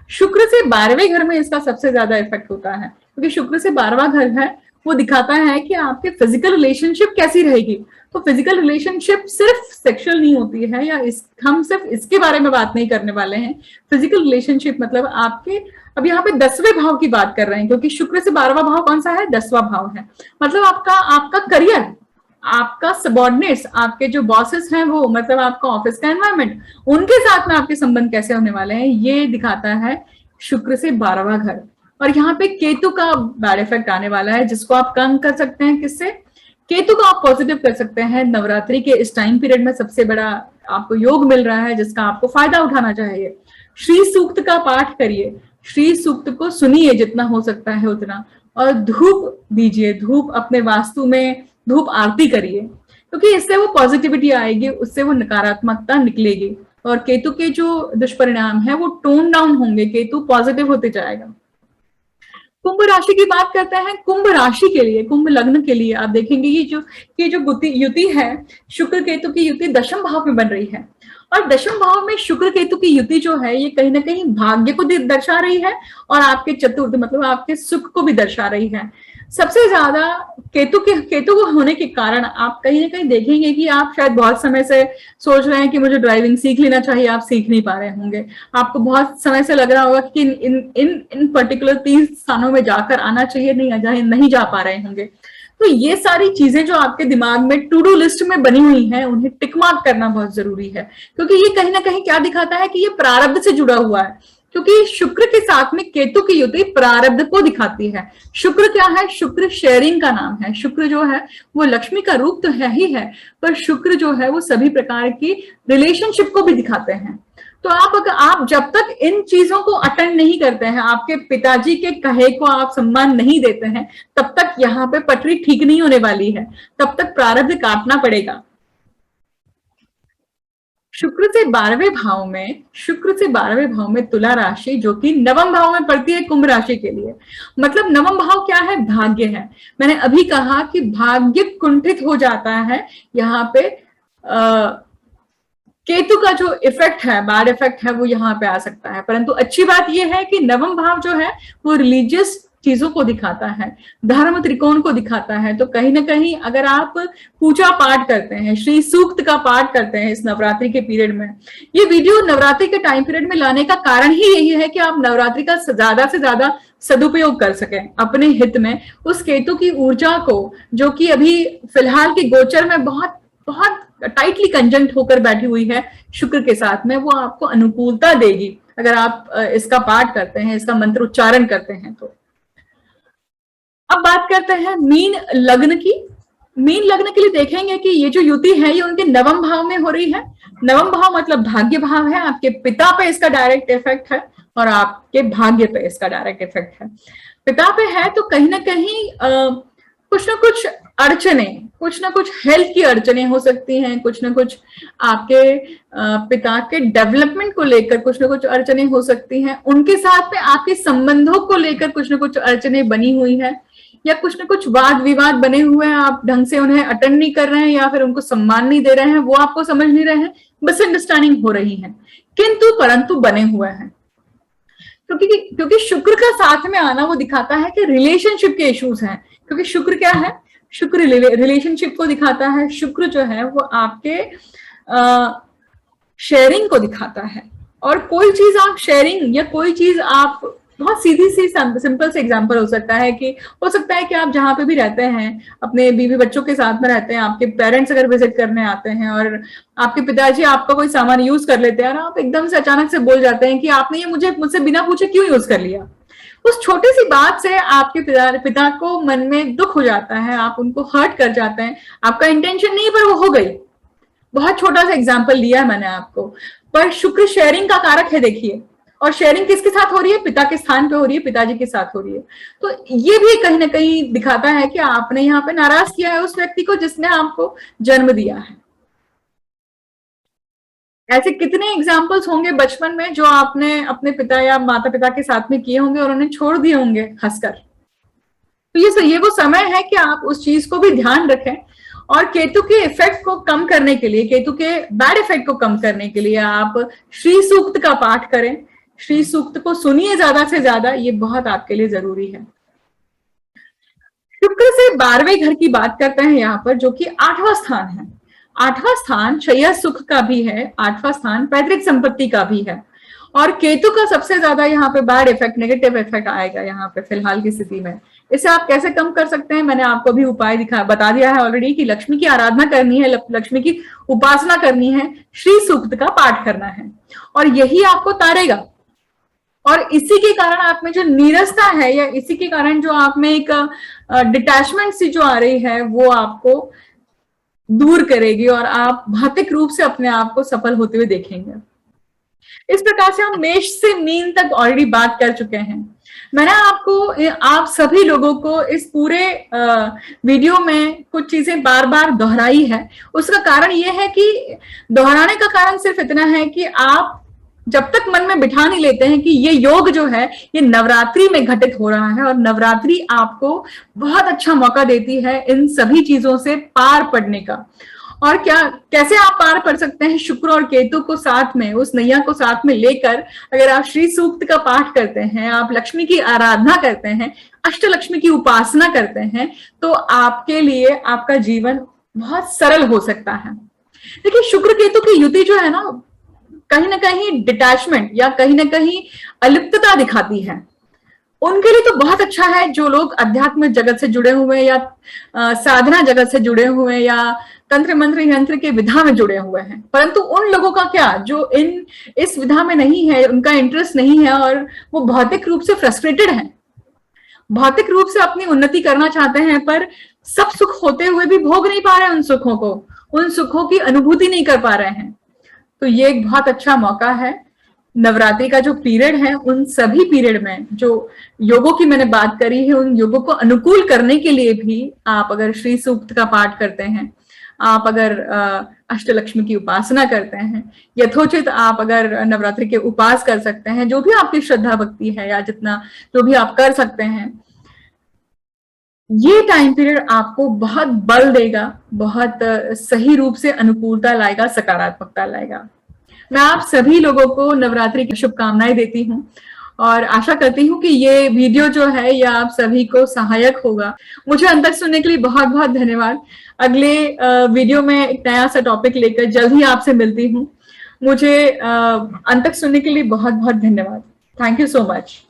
शुक्र से 12वें घर में इसका सबसे ज्यादा इफेक्ट होता है, क्योंकि शुक्र से 12वां घर है, वो दिखाता है कि आपके फिजिकल रिलेशनशिप कैसी रहेगी। तो फिजिकल रिलेशनशिप सिर्फ सेक्सुअल नहीं होती है, या हम सिर्फ इसके बारे में बात नहीं करने वाले हैं। फिजिकल रिलेशनशिप मतलब आपके, अब यहाँ पे 10वें भाव की बात कर रहे हैं, क्योंकि शुक्र से 12वां भाव कौन सा है? 10वां भाव है। मतलब आपका करियर, आपका सबॉर्डिनेट्स, आपके जो बॉसेस हैं वो, मतलब आपका ऑफिस का एनवायरमेंट, उनके साथ में आपके संबंध कैसे होने वाले हैं, ये दिखाता है शुक्र से 12वां घर। और यहाँ पे केतु का बैड इफेक्ट आने वाला है, जिसको आप कम कर सकते हैं किससे? केतु को आप पॉजिटिव कर सकते हैं। नवरात्रि के इस टाइम पीरियड में सबसे बड़ा आपको योग मिल रहा है, जिसका आपको फायदा उठाना चाहिए। श्री सूक्त का पाठ करिए, श्री सूक्त को सुनिए जितना हो सकता है उतना, और धूप दीजिए, धूप अपने वास्तु में धूप आरती करिए, क्योंकि इससे वो पॉजिटिविटी आएगी, उससे वो नकारात्मकता निकलेगी, और केतु के जो दुष्परिणाम है वो टोन डाउन होंगे, केतु पॉजिटिव होते जाएगा। कुंभ राशि की बात करते हैं। कुंभ राशि के लिए, कुंभ लग्न के लिए आप देखेंगे ये जो युति है, शुक्र केतु की युति दशम भाव में बन रही है, और दशम भाव में शुक्र केतु की युति जो है ये कहीं ना कहीं भाग्य को दर्शा रही है, और आपके चतुर्थ मतलब आपके सुख को भी दर्शा रही है। सबसे ज्यादा केतु को होने के कारण आप कहीं ना कहीं देखेंगे कि आप शायद बहुत समय से सोच रहे हैं कि मुझे ड्राइविंग सीख लेना चाहिए, आप सीख नहीं पा रहे होंगे। आपको बहुत समय से लग रहा होगा कि इन पर्टिकुलर 3 स्थानों में जाकर आना चाहिए, नहीं जा पा रहे होंगे। तो ये सारी चीजें जो आपके दिमाग में टू डू लिस्ट में बनी हुई हैं, उन्हें टिक मार्क करना बहुत जरूरी है, क्योंकि ये कहीं ना कहीं क्या दिखाता है कि ये प्रारब्ध से जुड़ा हुआ है, क्योंकि शुक्र के साथ में केतु की युति प्रारब्ध को दिखाती है। शुक्र क्या है? शुक्र शेयरिंग का नाम है। शुक्र जो है वो लक्ष्मी का रूप तो है ही है, पर शुक्र जो है वो सभी प्रकार की रिलेशनशिप को भी दिखाते हैं। तो आप जब तक इन चीजों को अटेंड नहीं करते हैं, आपके पिताजी के कहे को आप सम्मान नहीं देते हैं, तब तक यहाँ पे पटरी ठीक नहीं होने वाली है, तब तक प्रारब्ध काटना पड़ेगा। शुक्र से 12वें भाव में तुला राशि, जो कि नवम भाव में पड़ती है कुंभ राशि के लिए। मतलब नवम भाव क्या है? भाग्य है। मैंने अभी कहा कि भाग्य कुंठित हो जाता है यहाँ पे। केतु का जो इफेक्ट है, बैड इफेक्ट है, वो यहाँ पे आ सकता है, परंतु अच्छी बात यह है कि नवम भाव जो है वो रिलीजियस चीजों को दिखाता है, धर्म त्रिकोण को दिखाता है। तो कहीं ना कहीं अगर आप पूजा पाठ करते हैं, श्री सूक्त का पाठ करते हैं इस नवरात्रि के पीरियड में, ये वीडियो नवरात्रि के टाइम पीरियड में लाने का कारण ही यही है कि आप नवरात्रि का ज्यादा से ज्यादा सदुपयोग कर सकें अपने हित में। उस केतु की ऊर्जा को, जो कि अभी फिलहाल की गोचर में बहुत बहुत टाइटली कंजंक्ट होकर बैठी हुई है शुक्र के साथ में, वो आपको अनुकूलता देगी अगर आप इसका पाठ करते हैं, इसका मंत्र उच्चारण करते हैं। तो अब बात करते हैं मीन लग्न की। मीन लग्न के लिए देखेंगे कि ये जो युति है ये उनके नवम भाव में हो रही है। नवम भाव मतलब भाग्य भाव है, आपके पिता पे इसका डायरेक्ट इफेक्ट है और आपके भाग्य पे इसका डायरेक्ट इफेक्ट है। पिता पे है तो कहीं ना कहीं कुछ ना कुछ अड़चने, कुछ ना कुछ हेल्थ की अड़चने हो सकती हैं, कुछ ना कुछ आपके पिता के डेवलपमेंट को लेकर कुछ ना कुछ अड़चने हो सकती हैं। उनके साथ में आपके संबंधों को लेकर कुछ ना कुछ अड़चने बनी हुई है, या कुछ ना कुछ वाद विवाद बने हुए हैं, आप ढंग से उन्हें अटेंड नहीं कर रहे हैं या फिर उनको सम्मान नहीं दे रहे हैं, वो आपको समझ नहीं रहे हैं, मिसअंडरस्टैंडिंग हो रही है, किंतु परंतु बने हुए हैं। क्योंकि शुक्र का साथ में आना वो दिखाता है कि रिलेशनशिप के इश्यूज हैं, क्योंकि शुक्र क्या है? शुक्र रिलेशनशिप को दिखाता है। शुक्र जो है वो आपके शेयरिंग को दिखाता है, और कोई चीज आप शेयरिंग या कोई चीज आप, बहुत सीधी सी सिंपल से एग्जांपल हो सकता है कि आप जहां पे भी रहते हैं अपने बीवी बच्चों के साथ में रहते हैं, आपके पेरेंट्स अगर विजिट करने आते हैं और आपके पिताजी आपका कोई सामान यूज कर लेते हैं और आप एकदम से अचानक से बोल जाते हैं कि आपने ये मुझसे बिना पूछे क्यों यूज कर लिया। उस छोटी सी बात से आपके पिता को मन में दुख हो जाता है, आप उनको हर्ट कर जाते हैं, आपका इंटेंशन नहीं पर वो हो गई। बहुत छोटा सा एग्जांपल लिया है मैंने आपको, पर शुक्र शेयरिंग का कारक है देखिए, और शेयरिंग किसके साथ हो रही है? पिता के स्थान पे हो रही है, पिताजी के साथ हो रही है। तो ये भी कहीं ना कहीं दिखाता है कि आपने यहाँ पे नाराज किया है उस व्यक्ति को जिसने आपको जन्म दिया है। ऐसे कितने एग्जाम्पल्स होंगे बचपन में जो आपने अपने पिता या माता पिता के साथ में किए होंगे और उन्हें छोड़ दिए होंगे हंसकर। तो ये वो समय है कि आप उस चीज को भी ध्यान रखें, और केतु के इफेक्ट को कम करने के लिए, केतु के बैड इफेक्ट को कम करने के लिए आप श्री सूक्त का पाठ करें, श्री सूक्त को सुनिए ज्यादा से ज्यादा, ये बहुत आपके लिए जरूरी है। शुक्र से 12वें घर की बात करते हैं यहाँ पर, जो कि 8वां स्थान है। 8वां स्थान शय्या सुख का भी है, 8वां स्थान पैतृक संपत्ति का भी है, और केतु का सबसे ज्यादा यहाँ पे बैड इफेक्ट, नेगेटिव इफेक्ट आएगा यहाँ पे फिलहाल की स्थिति में। इसे आप कैसे कम कर सकते हैं? मैंने आपको भी उपाय बता दिया है ऑलरेडी कि लक्ष्मी की आराधना करनी है, लक्ष्मी की उपासना करनी है, श्री सूक्त का पाठ करना है, और यही आपको तारेगा। और इसी के कारण आप में जो नीरसता है, या इसी के कारण जो आप में एक डिटैचमेंट सी जो आ रही है, वो आपको दूर करेगी और आप भौतिक रूप से अपने आप को सफल होते हुए देखेंगे। इस प्रकार से हम मेष से मीन तक ऑलरेडी बात कर चुके हैं। मैंने आपको, आप सभी लोगों को इस पूरे वीडियो में कुछ चीजें बार बार दोहराई है। उसका कारण यह है कि दोहराने का कारण सिर्फ इतना है कि आप जब तक मन में बिठा नहीं लेते हैं कि ये योग जो है ये नवरात्रि में घटित हो रहा है और नवरात्रि आपको बहुत अच्छा मौका देती है इन सभी चीजों से पार पड़ने का। और क्या, कैसे आप पार पड़ सकते हैं? शुक्र और केतु को साथ में, उस नैया को साथ में लेकर अगर आप श्री सूक्त का पाठ करते हैं, आप लक्ष्मी की आराधना करते हैं, अष्टलक्ष्मी की उपासना करते हैं, तो आपके लिए आपका जीवन बहुत सरल हो सकता है। देखिए, शुक्र केतु की युति जो है ना कहीं डिटैचमेंट या कहीं ना कहीं अलिप्तता दिखाती है। उनके लिए तो बहुत अच्छा है जो लोग अध्यात्म जगत से जुड़े हुए या साधना जगत से जुड़े हुए या तंत्र मंत्र यंत्र के विधा में जुड़े हुए हैं। परंतु उन लोगों का क्या जो इस विधा में नहीं है, उनका इंटरेस्ट नहीं है और वो भौतिक रूप से फ्रस्ट्रेटेड है, भौतिक रूप से अपनी उन्नति करना चाहते हैं पर सब सुख होते हुए भी भोग नहीं पा रहे हैं उन सुखों को, उन सुखों की अनुभूति नहीं कर पा रहे हैं। तो ये एक बहुत अच्छा मौका है। नवरात्रि का जो पीरियड है, उन सभी पीरियड में जो योगों की मैंने बात करी है, उन योगों को अनुकूल करने के लिए भी आप अगर श्री सूक्त का पाठ करते हैं, आप अगर अष्टलक्ष्मी की उपासना करते हैं, यथोचित आप अगर नवरात्रि के उपास कर सकते हैं, जो भी आपकी श्रद्धा भक्ति है या जितना जो भी आप कर सकते हैं, ये टाइम पीरियड आपको बहुत बल देगा, बहुत सही रूप से अनुकूलता लाएगा, सकारात्मकता लाएगा। मैं आप सभी लोगों को नवरात्रि की शुभकामनाएं देती हूँ और आशा करती हूँ कि ये वीडियो जो है ये आप सभी को सहायक होगा। मुझे अंत तक सुनने के लिए बहुत बहुत धन्यवाद। अगले वीडियो में एक नया सा टॉपिक लेकर जल्द ही आपसे मिलती हूँ। मुझे अंत तक सुनने के लिए बहुत बहुत धन्यवाद। Thank you so much.